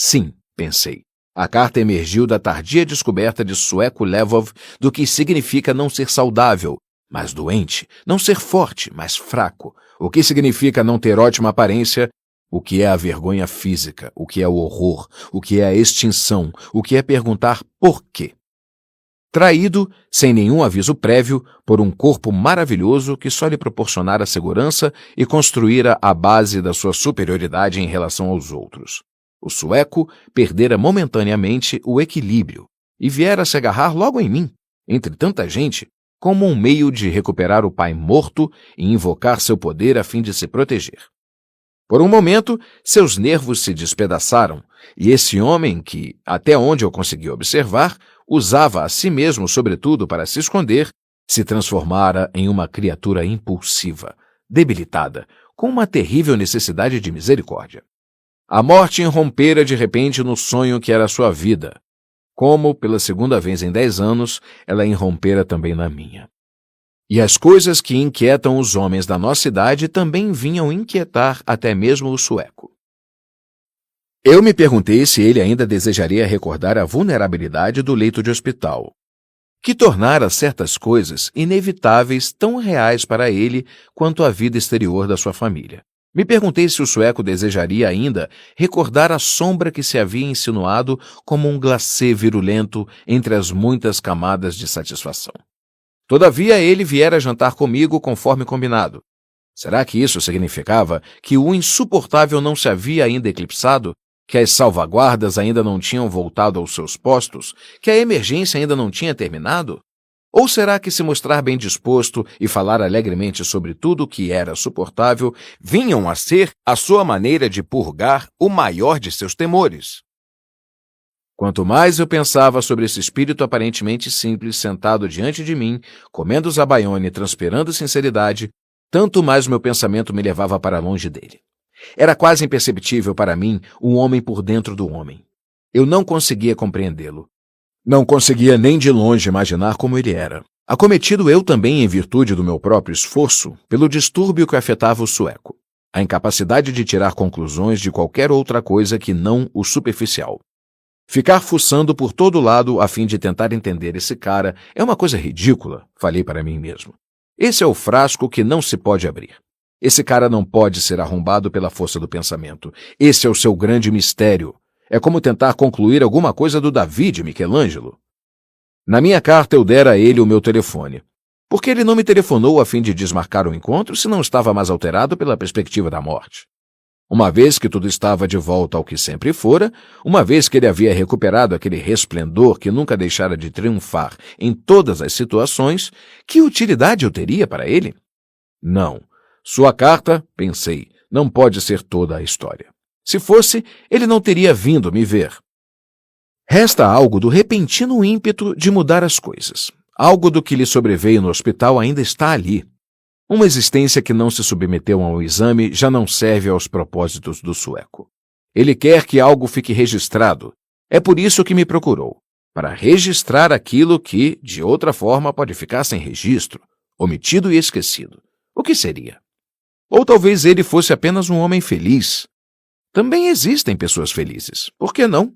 Speaker 1: Sim, pensei. A carta emergiu da tardia descoberta de Sueco Levov do que significa não ser saudável, mas doente, não ser forte, mas fraco, o que significa não ter ótima aparência, o que é a vergonha física, o que é o horror, o que é a extinção, o que é perguntar por quê. traído, sem nenhum aviso prévio, por um corpo maravilhoso que só lhe proporcionara segurança e construíra a base da sua superioridade em relação aos outros. O sueco perdera momentaneamente o equilíbrio e viera se agarrar logo em mim, entre tanta gente, como um meio de recuperar o pai morto e invocar seu poder a fim de se proteger. Por um momento, seus nervos se despedaçaram, e esse homem que, até onde eu consegui observar, usava a si mesmo, sobretudo, para se esconder, se transformara em uma criatura impulsiva, debilitada, com uma terrível necessidade de misericórdia. A morte irrompera de repente no sonho que era sua vida, como, pela segunda vez em 10 anos, ela irrompera também na minha. E as coisas que inquietam os homens da nossa idade também vinham inquietar até mesmo o sueco. Eu me perguntei se ele ainda desejaria recordar a vulnerabilidade do leito de hospital, que tornara certas coisas inevitáveis tão reais para ele quanto a vida exterior da sua família. Me perguntei se o sueco desejaria ainda recordar a sombra que se havia insinuado como um glacê virulento entre as muitas camadas de satisfação. Todavia ele viera jantar comigo conforme combinado. Será que isso significava que o insuportável não se havia ainda eclipsado, que as salvaguardas ainda não tinham voltado aos seus postos, que a emergência ainda não tinha terminado? Ou será que se mostrar bem disposto e falar alegremente sobre tudo o que era suportável vinham a ser a sua maneira de purgar o maior de seus temores? Quanto mais eu pensava sobre esse espírito aparentemente simples sentado diante de mim, comendo zabaione e transpirando sinceridade, tanto mais meu pensamento me levava para longe dele. Era quase imperceptível para mim um homem por dentro do homem. Eu não conseguia compreendê-lo. Não conseguia nem de longe imaginar como ele era. Acometido eu também em virtude do meu próprio esforço, pelo distúrbio que afetava o sueco. A incapacidade de tirar conclusões de qualquer outra coisa que não o superficial. Ficar fuçando por todo lado a fim de tentar entender esse cara é uma coisa ridícula, falei para mim mesmo. Esse é o frasco que não se pode abrir. Esse cara não pode ser arrombado pela força do pensamento. Esse é o seu grande mistério. É como tentar concluir alguma coisa do Davi de Michelangelo. Na minha carta eu dera a ele o meu telefone. Por que ele não me telefonou a fim de desmarcar o encontro se não estava mais alterado pela perspectiva da morte? Uma vez que tudo estava de volta ao que sempre fora, uma vez que ele havia recuperado aquele resplendor que nunca deixara de triunfar em todas as situações, que utilidade eu teria para ele? Não. Sua carta, pensei, não pode ser toda a história. Se fosse, ele não teria vindo me ver. Resta algo do repentino ímpeto de mudar as coisas. Algo do que lhe sobreveio no hospital ainda está ali. Uma existência que não se submeteu ao exame já não serve aos propósitos do sueco. Ele quer que algo fique registrado. É por isso que me procurou, para registrar aquilo que, de outra forma, pode ficar sem registro, omitido e esquecido. O que seria? Ou talvez ele fosse apenas um homem feliz. Também existem pessoas felizes. Por que não?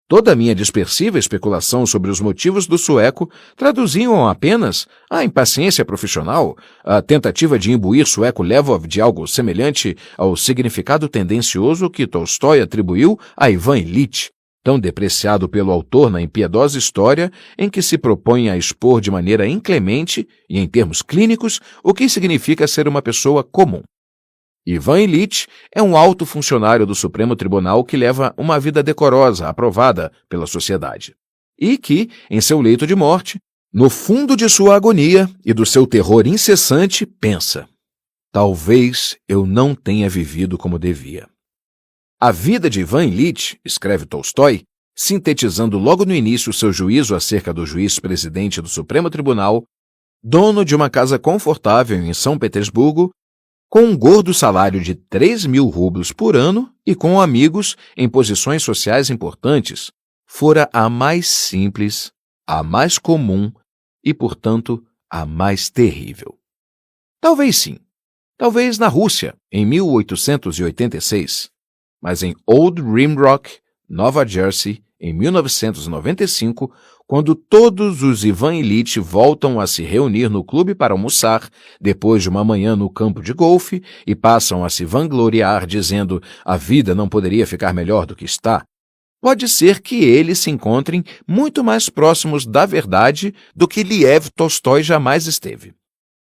Speaker 1: Toda a minha dispersiva especulação sobre os motivos do sueco traduziam apenas a impaciência profissional, a tentativa de imbuir sueco Lvov de algo semelhante ao significado tendencioso que Tolstói atribuiu a Ivan Ilitch, tão depreciado pelo autor na impiedosa história em que se propõe a expor de maneira inclemente e em termos clínicos o que significa ser uma pessoa comum. Ivan Ilitch é um alto funcionário do Supremo Tribunal que leva uma vida decorosa, aprovada pela sociedade. E que, em seu leito de morte, no fundo de sua agonia e do seu terror incessante, pensa: talvez eu não tenha vivido como devia. A vida de Ivan Ilitch, escreve Tolstói, sintetizando logo no início seu juízo acerca do juiz-presidente do Supremo Tribunal, dono de uma casa confortável em São Petersburgo, com um gordo salário de 3.000 rublos por ano e com amigos em posições sociais importantes, fora a mais simples, a mais comum e, portanto, a mais terrível. Talvez sim. Talvez na Rússia, em 1886, mas em Old Rimrock, Nova Jersey, em 1995, quando todos os Ivan Ilitch voltam a se reunir no clube para almoçar, depois de uma manhã no campo de golfe, e passam a se vangloriar dizendo: a vida não poderia ficar melhor do que está. Pode ser que eles se encontrem muito mais próximos da verdade do que Liev Tolstói jamais esteve.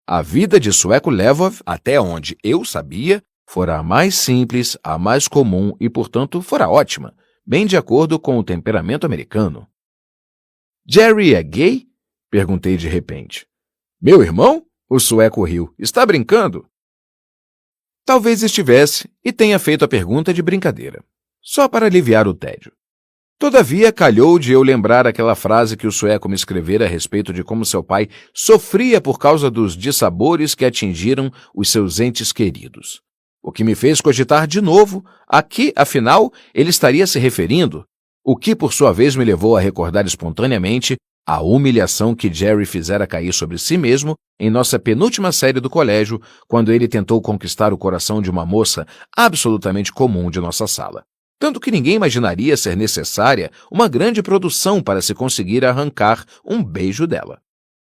Speaker 1: A vida de Sueco Lvov, até onde eu sabia, fora a mais simples, a mais comum e, portanto, fora ótima, bem de acordo com o temperamento americano. Jerry é gay? Perguntei de repente. Meu irmão? O sueco riu. Está brincando? Talvez estivesse e tenha feito a pergunta de brincadeira, só para aliviar o tédio. Todavia, calhou de eu lembrar aquela frase que o sueco me escrevera a respeito de como seu pai sofria por causa dos dissabores que atingiram os seus entes queridos. O que me fez cogitar de novo a que, afinal, ele estaria se referindo, o que, por sua vez, me levou a recordar espontaneamente a humilhação que Jerry fizera cair sobre si mesmo em nossa penúltima série do colégio, quando ele tentou conquistar o coração de uma moça absolutamente comum de nossa sala. Tanto que ninguém imaginaria ser necessária uma grande produção para se conseguir arrancar um beijo dela.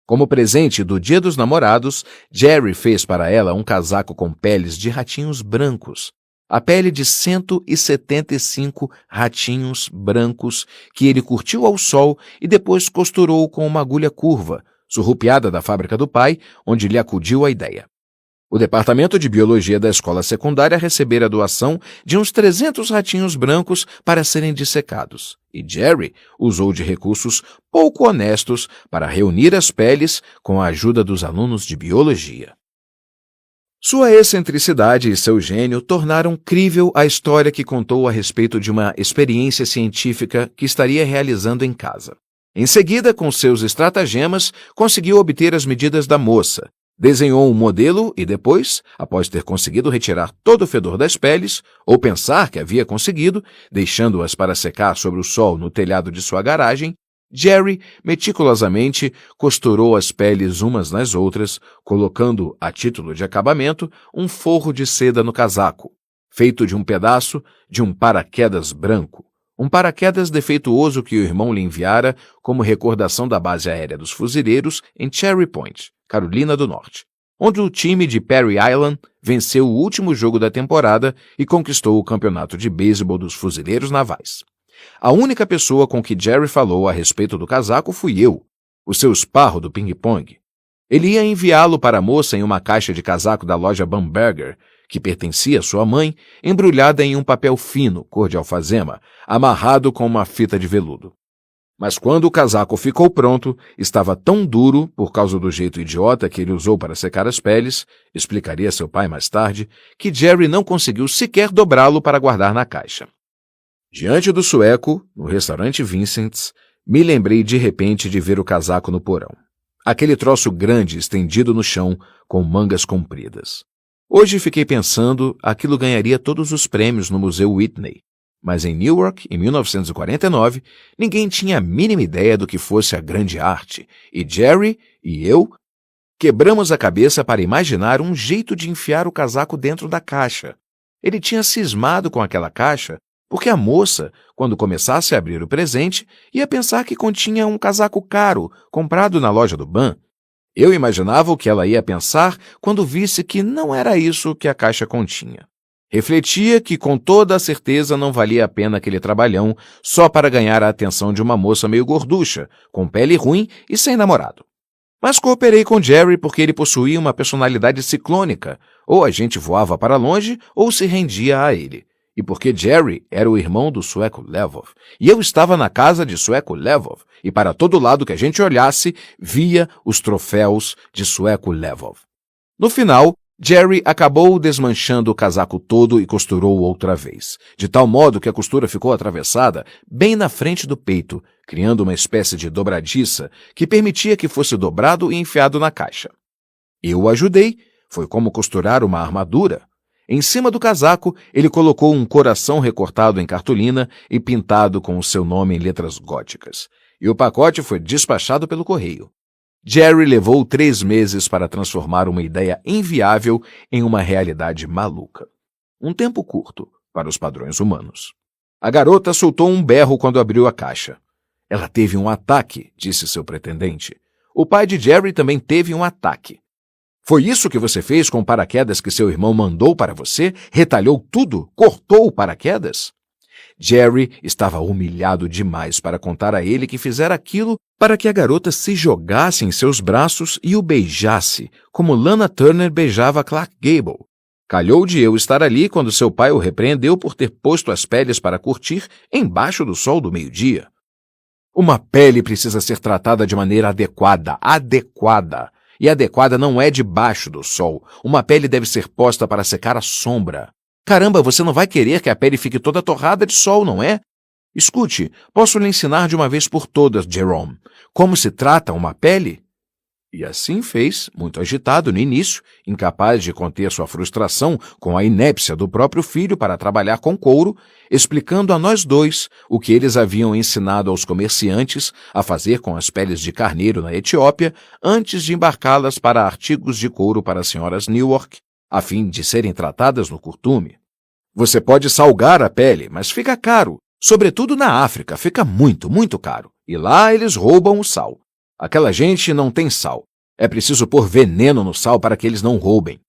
Speaker 1: Como presente do Dia dos Namorados, Jerry fez para ela um casaco com peles de ratinhos brancos. A pele de 175 ratinhos brancos que ele curtiu ao sol e depois costurou com uma agulha curva, surrupiada da fábrica do pai, onde lhe acudiu a ideia. O departamento de biologia da escola secundária recebera a doação de uns 300 ratinhos brancos para serem dissecados, e Jerry usou de recursos pouco honestos para reunir as peles com a ajuda dos alunos de biologia. Sua excentricidade e seu gênio tornaram crível a história que contou a respeito de uma experiência científica que estaria realizando em casa. Em seguida, com seus estratagemas, conseguiu obter as medidas da moça, desenhou um modelo e depois, após ter conseguido retirar todo o fedor das peles, ou pensar que havia conseguido, deixando-as para secar sobre o sol no telhado de sua garagem, Jerry meticulosamente costurou as peles umas nas outras, colocando, a título de acabamento, um forro de seda no casaco, feito de um pedaço de um paraquedas branco. Um paraquedas defeituoso que o irmão lhe enviara como recordação da base aérea dos fuzileiros em Cherry Point, Carolina do Norte, onde o time de Perry Island venceu o último jogo da temporada e conquistou o campeonato de beisebol dos fuzileiros navais. A única pessoa com que Jerry falou a respeito do casaco fui eu, o seu esparro do ping-pong. Ele ia enviá-lo para a moça em uma caixa de casaco da loja Bamberger, que pertencia à sua mãe, embrulhada em um papel fino, cor de alfazema, amarrado com uma fita de veludo. Mas quando o casaco ficou pronto, estava tão duro, por causa do jeito idiota que ele usou para secar as peles, explicaria seu pai mais tarde, que Jerry não conseguiu sequer dobrá-lo para guardar na caixa. Diante do sueco, no restaurante Vincent's, me lembrei de repente de ver o casaco no porão. Aquele troço grande estendido no chão, com mangas compridas. Hoje fiquei pensando, aquilo ganharia todos os prêmios no Museu Whitney. Mas em Newark, em 1949, ninguém tinha a mínima ideia do que fosse a grande arte, e Jerry e eu quebramos a cabeça para imaginar um jeito de enfiar o casaco dentro da caixa. Ele tinha cismado com aquela caixa porque a moça, quando começasse a abrir o presente, ia pensar que continha um casaco caro, comprado na loja do Ban. Eu imaginava o que ela ia pensar quando visse que não era isso que a caixa continha. Refletia que com toda a certeza não valia a pena aquele trabalhão só para ganhar a atenção de uma moça meio gorducha, com pele ruim e sem namorado. Mas cooperei com Jerry porque ele possuía uma personalidade ciclônica, ou a gente voava para longe ou se rendia a ele. E porque Jerry era o irmão do sueco Lvov, e eu estava na casa de sueco Lvov, e para todo lado que a gente olhasse, via os troféus de sueco Lvov. No final, Jerry acabou desmanchando o casaco todo e costurou outra vez, de tal modo que a costura ficou atravessada bem na frente do peito, criando uma espécie de dobradiça que permitia que fosse dobrado e enfiado na caixa. Eu o ajudei, foi como costurar uma armadura. Em cima do casaco, ele colocou um coração recortado em cartolina e pintado com o seu nome em letras góticas. E o pacote foi despachado pelo correio. Jerry levou 3 meses para transformar uma ideia inviável em uma realidade maluca. Um tempo curto, para os padrões humanos. A garota soltou um berro quando abriu a caixa. Ela teve um ataque, disse seu pretendente. O pai de Jerry também teve um ataque. Foi isso que você fez com o paraquedas que seu irmão mandou para você? Retalhou tudo? Cortou o paraquedas? Jerry estava humilhado demais para contar a ele que fizera aquilo para que a garota se jogasse em seus braços e o beijasse, como Lana Turner beijava Clark Gable. Calhou de eu estar ali quando seu pai o repreendeu por ter posto as peles para curtir embaixo do sol do meio-dia. Uma pele precisa ser tratada de maneira adequada. E adequada não é debaixo do sol. Uma pele deve ser posta para secar à sombra. Caramba, você não vai querer que a pele fique toda torrada de sol, não é? Escute, posso lhe ensinar de uma vez por todas, Jerome, como se trata uma pele? E assim fez, muito agitado no início, incapaz de conter sua frustração com a inépcia do próprio filho para trabalhar com couro, explicando a nós dois o que eles haviam ensinado aos comerciantes a fazer com as peles de carneiro na Etiópia antes de embarcá-las para artigos de couro para as senhoras Newark, a fim de serem tratadas no curtume. Você pode salgar a pele, mas fica caro. Sobretudo na África, fica muito, muito caro. E lá eles roubam o sal. Aquela gente não tem sal. É preciso pôr veneno no sal para que eles não roubem.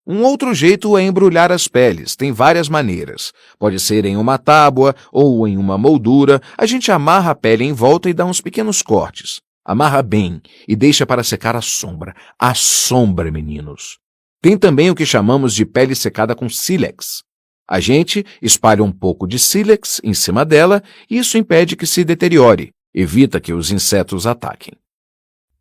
Speaker 1: Um outro jeito é embrulhar as peles. Tem várias maneiras. Pode ser em uma tábua ou em uma moldura. A gente amarra a pele em volta e dá uns pequenos cortes. Amarra bem e deixa para secar à sombra. À sombra, meninos. Tem também o que chamamos de pele secada com sílex. A gente espalha um pouco de sílex em cima dela e isso impede que se deteriore. Evita que os insetos ataquem.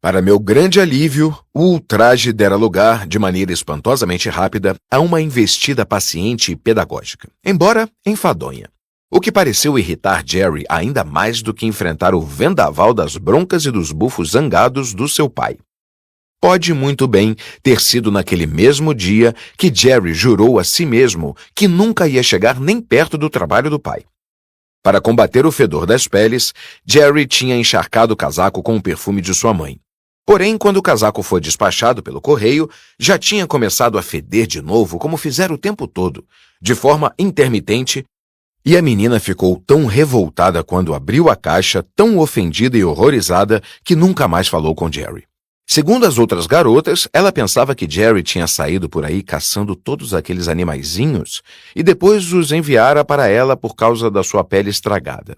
Speaker 1: Para meu grande alívio, o ultraje dera lugar, de maneira espantosamente rápida, a uma investida paciente e pedagógica, embora enfadonha. O que pareceu irritar Jerry ainda mais do que enfrentar o vendaval das broncas e dos bufos zangados do seu pai. Pode muito bem ter sido naquele mesmo dia que Jerry jurou a si mesmo que nunca ia chegar nem perto do trabalho do pai. Para combater o fedor das peles, Jerry tinha encharcado o casaco com o perfume de sua mãe. Porém, quando o casaco foi despachado pelo correio, já tinha começado a feder de novo, como fizera o tempo todo, de forma intermitente, e a menina ficou tão revoltada quando abriu a caixa, tão ofendida e horrorizada, que nunca mais falou com Jerry. Segundo as outras garotas, ela pensava que Jerry tinha saído por aí caçando todos aqueles animaizinhos e depois os enviara para ela por causa da sua pele estragada.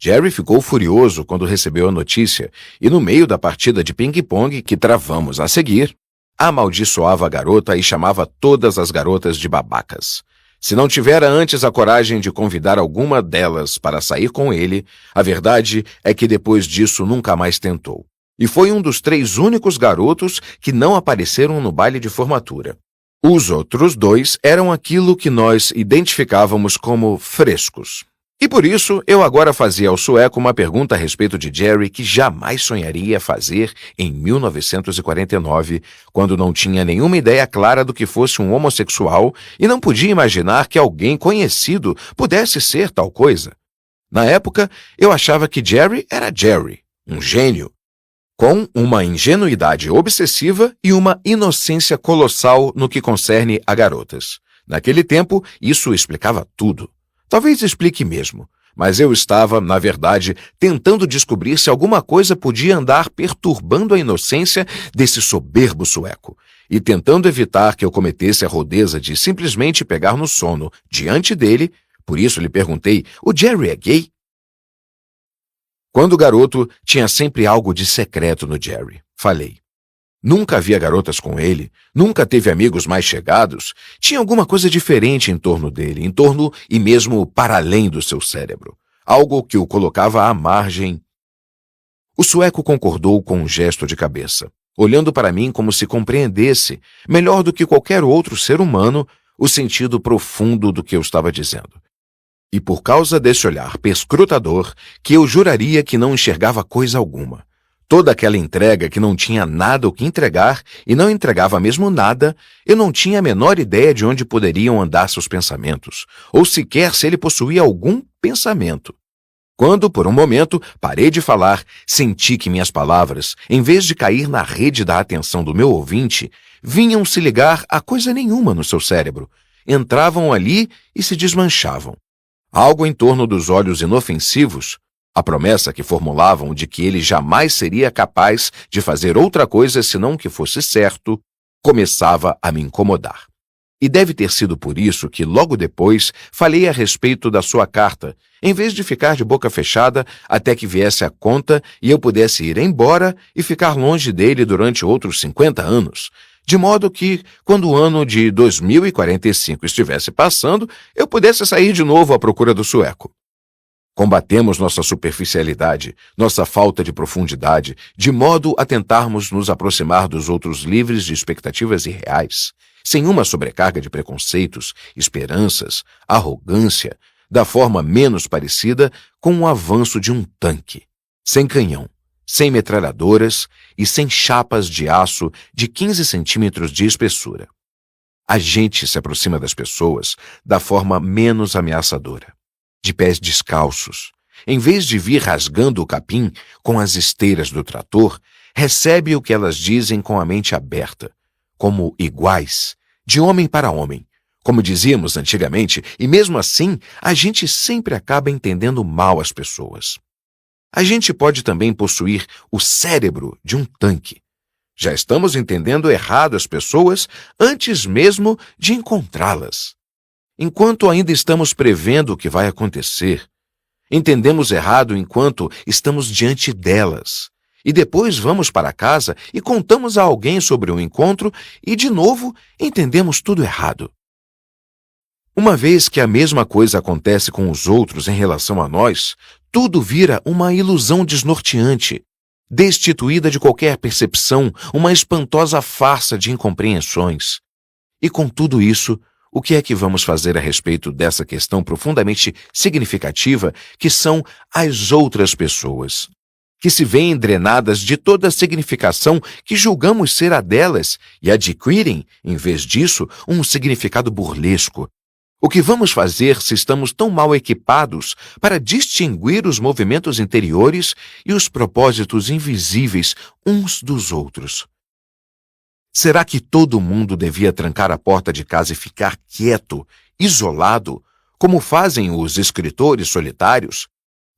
Speaker 1: Jerry ficou furioso quando recebeu a notícia e, no meio da partida de ping-pong que travamos a seguir, amaldiçoava a garota e chamava todas as garotas de babacas. Se não tivera antes a coragem de convidar alguma delas para sair com ele, a verdade é que depois disso nunca mais tentou. E foi um dos 3 únicos garotos que não apareceram no baile de formatura. Os outros 2 eram aquilo que nós identificávamos como frescos. E por isso, eu agora fazia ao sueco uma pergunta a respeito de Jerry que jamais sonharia fazer em 1949, quando não tinha nenhuma ideia clara do que fosse um homossexual e não podia imaginar que alguém conhecido pudesse ser tal coisa. Na época, eu achava que Jerry era Jerry, um gênio, com uma ingenuidade obsessiva e uma inocência colossal no que concerne a garotas. Naquele tempo, isso explicava tudo. Talvez explique mesmo, mas eu estava, na verdade, tentando descobrir se alguma coisa podia andar perturbando a inocência desse soberbo sueco, e tentando evitar que eu cometesse a rudeza de simplesmente pegar no sono diante dele. Por isso lhe perguntei: o Jerry é gay? Quando garoto, tinha sempre algo de secreto no Jerry. Falei. Nunca havia garotas com ele, nunca teve amigos mais chegados, tinha alguma coisa diferente em torno dele, em torno e mesmo para além do seu cérebro. Algo que o colocava à margem. O sueco concordou com um gesto de cabeça, olhando para mim como se compreendesse, melhor do que qualquer outro ser humano, o sentido profundo do que eu estava dizendo. E por causa desse olhar perscrutador, que eu juraria que não enxergava coisa alguma. Toda aquela entrega que não tinha nada o que entregar e não entregava mesmo nada, eu não tinha a menor ideia de onde poderiam andar seus pensamentos, ou sequer se ele possuía algum pensamento. Quando, por um momento, parei de falar, senti que minhas palavras, em vez de cair na rede da atenção do meu ouvinte, vinham se ligar a coisa nenhuma no seu cérebro, entravam ali e se desmanchavam. Algo em torno dos olhos inofensivos, a promessa que formulavam de que ele jamais seria capaz de fazer outra coisa senão que fosse certo, começava a me incomodar. E deve ter sido por isso que, logo depois, falei a respeito da sua carta, em vez de ficar de boca fechada até que viesse a conta e eu pudesse ir embora e ficar longe dele durante outros 50 anos. De modo que, quando o ano de 2045 estivesse passando, eu pudesse sair de novo à procura do sueco. Combatemos nossa superficialidade, nossa falta de profundidade, de modo a tentarmos nos aproximar dos outros livres de expectativas irreais, sem uma sobrecarga de preconceitos, esperanças, arrogância, da forma menos parecida com o avanço de um tanque, sem canhão, sem metralhadoras e sem chapas de aço de 15 centímetros de espessura. A gente se aproxima das pessoas da forma menos ameaçadora, de pés descalços. Em vez de vir rasgando o capim com as esteiras do trator, recebe o que elas dizem com a mente aberta, como iguais, de homem para homem, como dizíamos antigamente, e mesmo assim, a gente sempre acaba entendendo mal as pessoas. A gente pode também possuir o cérebro de um tanque. Já estamos entendendo errado as pessoas antes mesmo de encontrá-las. Enquanto ainda estamos prevendo o que vai acontecer, entendemos errado enquanto estamos diante delas. E depois vamos para casa e contamos a alguém sobre o encontro e, de novo, entendemos tudo errado. Uma vez que a mesma coisa acontece com os outros em relação a nós, tudo vira uma ilusão desnorteante, destituída de qualquer percepção, uma espantosa farsa de incompreensões. E com tudo isso, o que é que vamos fazer a respeito dessa questão profundamente significativa que são as outras pessoas, que se veem drenadas de toda a significação que julgamos ser a delas e adquirem, em vez disso, um significado burlesco? O que vamos fazer se estamos tão mal equipados para distinguir os movimentos interiores e os propósitos invisíveis uns dos outros? Será que todo mundo devia trancar a porta de casa e ficar quieto, isolado, como fazem os escritores solitários,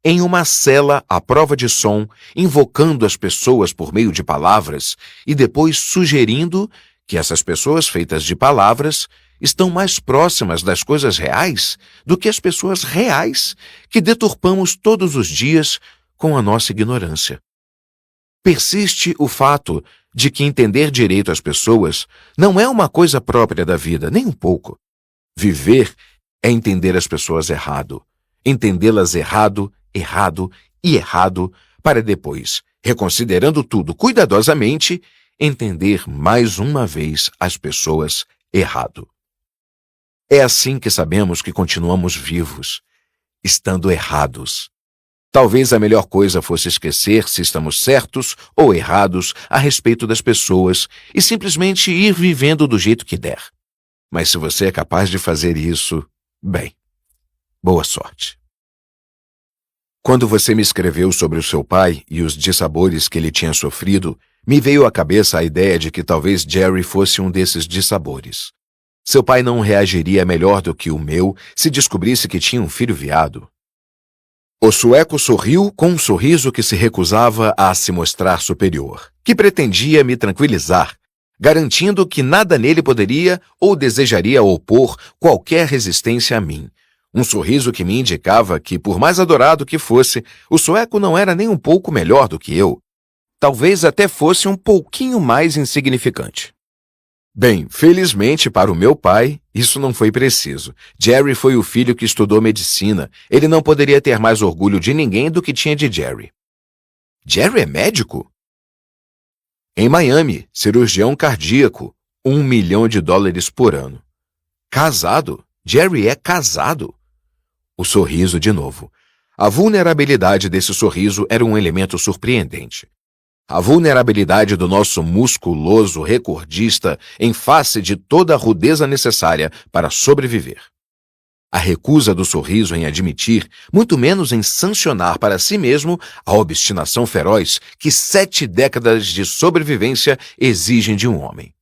Speaker 1: em uma cela à prova de som, invocando as pessoas por meio de palavras e depois sugerindo que essas pessoas feitas de palavras estão mais próximas das coisas reais do que as pessoas reais que deturpamos todos os dias com a nossa ignorância? Persiste o fato de que entender direito as pessoas não é uma coisa própria da vida, nem um pouco. Viver é entender as pessoas errado, entendê-las errado, errado e errado, para depois, reconsiderando tudo cuidadosamente, entender mais uma vez as pessoas errado. É assim que sabemos que continuamos vivos, estando errados. Talvez a melhor coisa fosse esquecer se estamos certos ou errados a respeito das pessoas e simplesmente ir vivendo do jeito que der. Mas se você é capaz de fazer isso, bem, boa sorte. Quando você me escreveu sobre o seu pai e os dissabores que ele tinha sofrido, me veio à cabeça a ideia de que talvez Jerry fosse um desses dissabores. Seu pai não reagiria melhor do que o meu se descobrisse que tinha um filho viado. O sueco sorriu com um sorriso que se recusava a se mostrar superior, que pretendia me tranquilizar, garantindo que nada nele poderia ou desejaria opor qualquer resistência a mim. Um sorriso que me indicava que, por mais adorado que fosse, o sueco não era nem um pouco melhor do que eu. Talvez até fosse um pouquinho mais insignificante. Bem, felizmente para o meu pai, isso não foi preciso. Jerry foi o filho que estudou medicina. Ele não poderia ter mais orgulho de ninguém do que tinha de Jerry. Jerry é médico? Em Miami, cirurgião cardíaco, $1 milhão por ano. Casado? Jerry é casado. O sorriso de novo. A vulnerabilidade desse sorriso era um elemento surpreendente. A vulnerabilidade do nosso musculoso recordista em face de toda a rudeza necessária para sobreviver. A recusa do sorriso em admitir, muito menos em sancionar para si mesmo, a obstinação feroz que 7 décadas de sobrevivência exigem de um homem.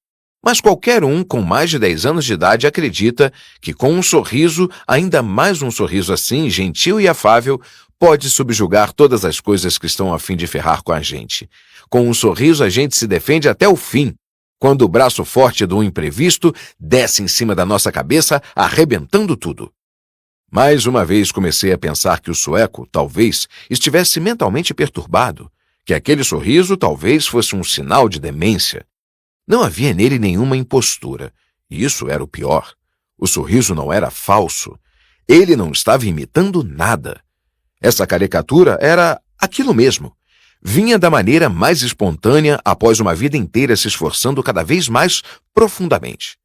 Speaker 1: Mas qualquer um com mais de 10 anos de idade acredita que com um sorriso, ainda mais um sorriso assim, gentil e afável, pode subjugar todas as coisas que estão a fim de ferrar com a gente. Com um sorriso a gente se defende até o fim. quando o braço forte do imprevisto desce em cima da nossa cabeça, arrebentando tudo. Mais uma vez comecei a pensar que o sueco, talvez, estivesse mentalmente perturbado, que aquele sorriso talvez fosse um sinal de demência. Não havia nele nenhuma impostura, e isso era o pior. O sorriso não era falso. Ele não estava imitando nada. Essa caricatura era aquilo mesmo. Vinha da maneira mais espontânea após uma vida inteira se esforçando cada vez mais profundamente.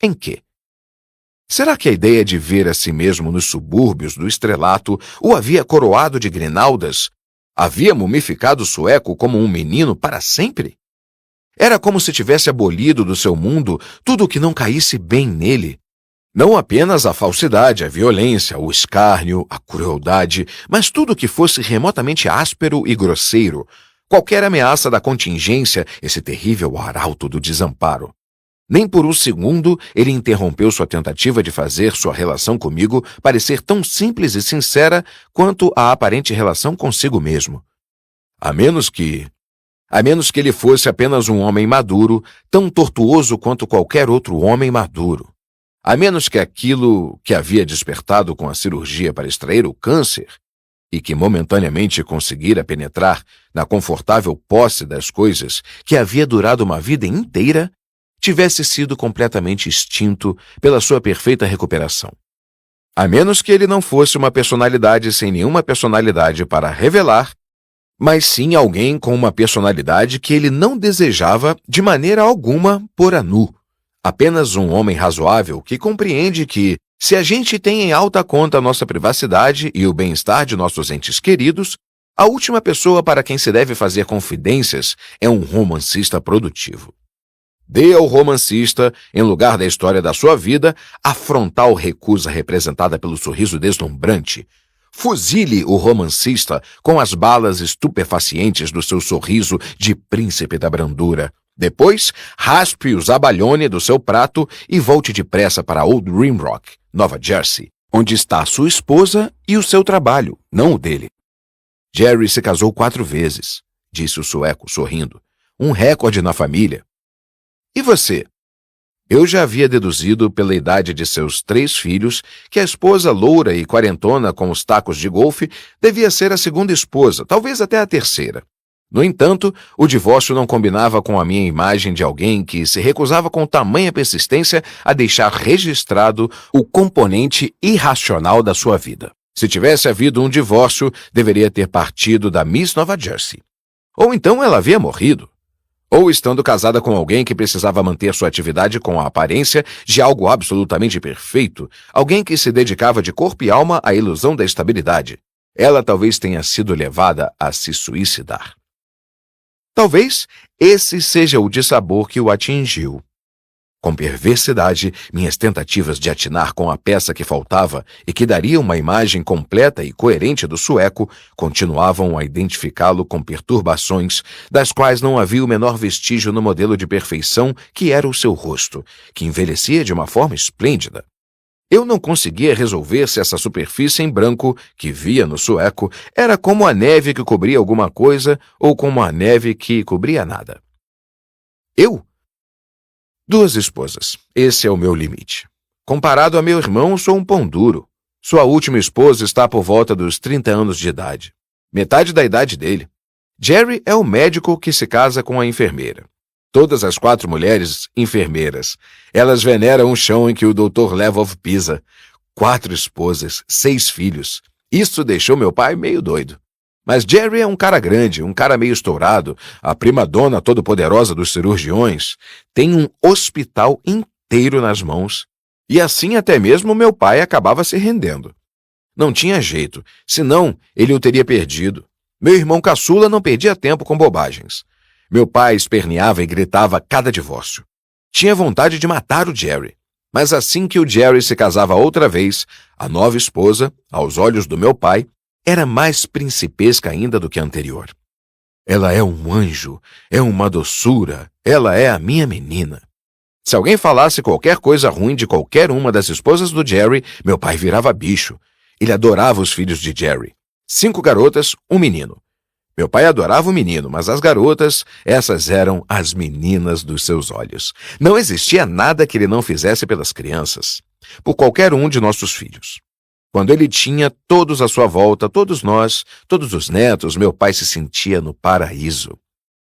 Speaker 1: Em quê? Será que a ideia de ver a si mesmo nos subúrbios do estrelato o havia coroado de grinaldas? Havia mumificado o sueco como um menino para sempre? Era como se tivesse abolido do seu mundo tudo o que não caísse bem nele. Não apenas a falsidade, a violência, o escárnio, a crueldade, mas tudo o que fosse remotamente áspero e grosseiro. Qualquer ameaça da contingência, esse terrível arauto do desamparo. Nem por um segundo ele interrompeu sua tentativa de fazer sua relação comigo parecer tão simples e sincera quanto a aparente relação consigo mesmo. A menos que ele fosse apenas um homem maduro, tão tortuoso quanto qualquer outro homem maduro. A menos que aquilo que havia despertado com a cirurgia para extrair o câncer e que momentaneamente conseguira penetrar na confortável posse das coisas que havia durado uma vida inteira, tivesse sido completamente extinto pela sua perfeita recuperação. A menos que ele não fosse uma personalidade sem nenhuma personalidade para revelar, mas sim alguém com uma personalidade que ele não desejava de maneira alguma pôr a nu. Apenas um homem razoável que compreende que, se a gente tem em alta conta a nossa privacidade e o bem-estar de nossos entes queridos, a última pessoa para quem se deve fazer confidências é um romancista produtivo. Dê ao romancista, em lugar da história da sua vida, a frontal recusa representada pelo sorriso deslumbrante. Fuzile o romancista com as balas estupefacientes do seu sorriso de príncipe da brandura. Depois, raspe o zabalhone do seu prato e volte depressa para Old Rimrock, Nova Jersey, onde está sua esposa e o seu trabalho, não o dele. Jerry se casou 4 vezes, disse o sueco, sorrindo. Um recorde na família. E você? Eu já havia deduzido pela idade de seus 3 filhos que a esposa loura e quarentona com os tacos de golfe devia ser a segunda esposa, talvez até a terceira. No entanto, o divórcio não combinava com a minha imagem de alguém que se recusava com tamanha persistência a deixar registrado o componente irracional da sua vida. Se tivesse havido um divórcio, deveria ter partido da Miss Nova Jersey. Ou então ela havia morrido. Ou estando casada com alguém que precisava manter sua atividade com a aparência de algo absolutamente perfeito, alguém que se dedicava de corpo e alma à ilusão da estabilidade. Ela talvez tenha sido levada a se suicidar. Talvez esse seja o dissabor que o atingiu. Com perversidade, minhas tentativas de atinar com a peça que faltava e que daria uma imagem completa e coerente do sueco continuavam a identificá-lo com perturbações, das quais não havia o menor vestígio no modelo de perfeição que era o seu rosto, que envelhecia de uma forma esplêndida. Eu não conseguia resolver se essa superfície em branco que via no sueco era como a neve que cobria alguma coisa ou como a neve que cobria nada. Eu? 2 esposas. Esse é o meu limite. Comparado a meu irmão, sou um pão duro. Sua última esposa está por volta dos 30 anos de idade. Metade da idade dele. Jerry é o médico que se casa com a enfermeira. Todas as 4 mulheres enfermeiras. Elas veneram o chão em que o Dr. Levov pisa. 4 esposas, 6 filhos. Isso deixou meu pai meio doido. Mas Jerry é um cara grande, um cara meio estourado, a prima-dona todo-poderosa dos cirurgiões. Tem um hospital inteiro nas mãos. E assim até mesmo meu pai acabava se rendendo. Não tinha jeito, senão ele o teria perdido. Meu irmão caçula não perdia tempo com bobagens. Meu pai esperneava e gritava a cada divórcio. Tinha vontade de matar o Jerry. Mas assim que o Jerry se casava outra vez, a nova esposa, aos olhos do meu pai, era mais principesca ainda do que a anterior. Ela é um anjo, é uma doçura, ela é a minha menina. Se alguém falasse qualquer coisa ruim de qualquer uma das esposas do Jerry, meu pai virava bicho. Ele adorava os filhos de Jerry. 5 garotas, um menino. Meu pai adorava o menino, mas as garotas, essas eram as meninas dos seus olhos. Não existia nada que ele não fizesse pelas crianças, por qualquer um de nossos filhos. Quando ele tinha todos à sua volta, todos nós, todos os netos, meu pai se sentia no paraíso.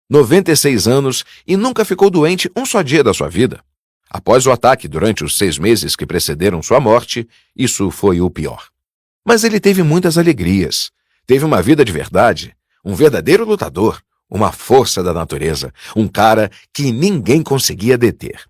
Speaker 1: 96 anos e nunca ficou doente um só dia da sua vida. Após o ataque, durante os 6 meses que precederam sua morte, isso foi o pior. Mas ele teve muitas alegrias. Teve uma vida de verdade, um verdadeiro lutador, uma força da natureza, um cara que ninguém conseguia deter.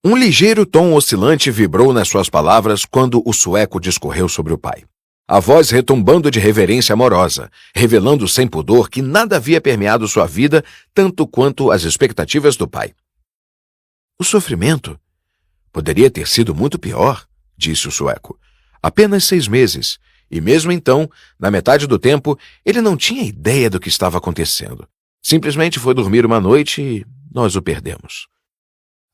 Speaker 1: Um ligeiro tom oscilante vibrou nas suas palavras quando o sueco discorreu sobre o pai. A voz retumbando de reverência amorosa, revelando sem pudor que nada havia permeado sua vida tanto quanto as expectativas do pai. O sofrimento poderia ter sido muito pior, disse o sueco. Apenas 6 meses, e mesmo então, na metade do tempo, ele não tinha ideia do que estava acontecendo. Simplesmente foi dormir uma noite e nós o perdemos.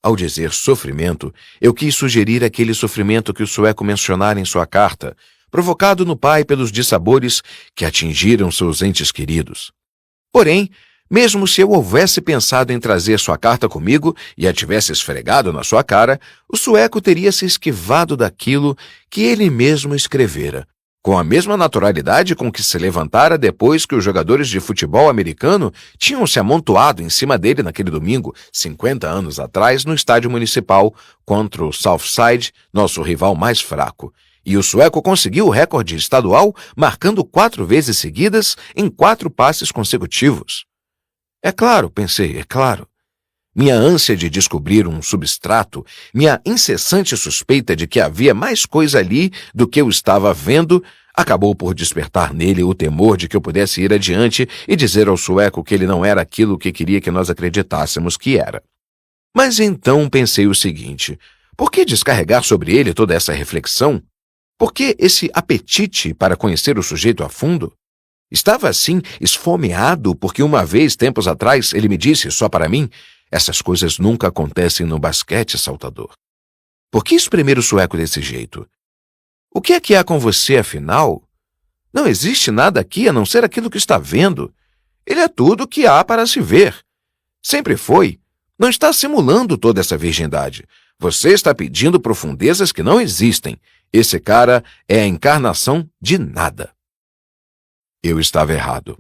Speaker 1: Ao dizer sofrimento, eu quis sugerir aquele sofrimento que o sueco mencionara em sua carta, provocado no pai pelos dissabores que atingiram seus entes queridos. Porém, mesmo se eu houvesse pensado em trazer sua carta comigo e a tivesse esfregado na sua cara, o sueco teria se esquivado daquilo que ele mesmo escrevera, com a mesma naturalidade com que se levantara depois que os jogadores de futebol americano tinham se amontoado em cima dele naquele domingo, 50 anos atrás, no estádio municipal, contra o Southside, nosso rival mais fraco. E o sueco conseguiu o recorde estadual, marcando 4 vezes seguidas em 4 passes consecutivos. É claro, pensei, é claro. Minha ânsia de descobrir um substrato, minha incessante suspeita de que havia mais coisa ali do que eu estava vendo, acabou por despertar nele o temor de que eu pudesse ir adiante e dizer ao sueco que ele não era aquilo que queria que nós acreditássemos que era. Mas então pensei o seguinte: por que descarregar sobre ele toda essa reflexão? Por que esse apetite para conhecer o sujeito a fundo? Estava assim esfomeado porque uma vez, tempos atrás, ele me disse só para mim: essas coisas nunca acontecem no basquete, Saltador. Por que espremer o sueco desse jeito? O que é que há com você, afinal? Não existe nada aqui a não ser aquilo que está vendo. Ele é tudo o que há para se ver. Sempre foi. Não está simulando toda essa virgindade. Você está pedindo profundezas que não existem. Esse cara é a encarnação de nada. Eu estava errado.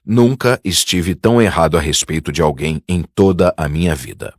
Speaker 1: Nunca estive tão errado a respeito de alguém em toda a minha vida.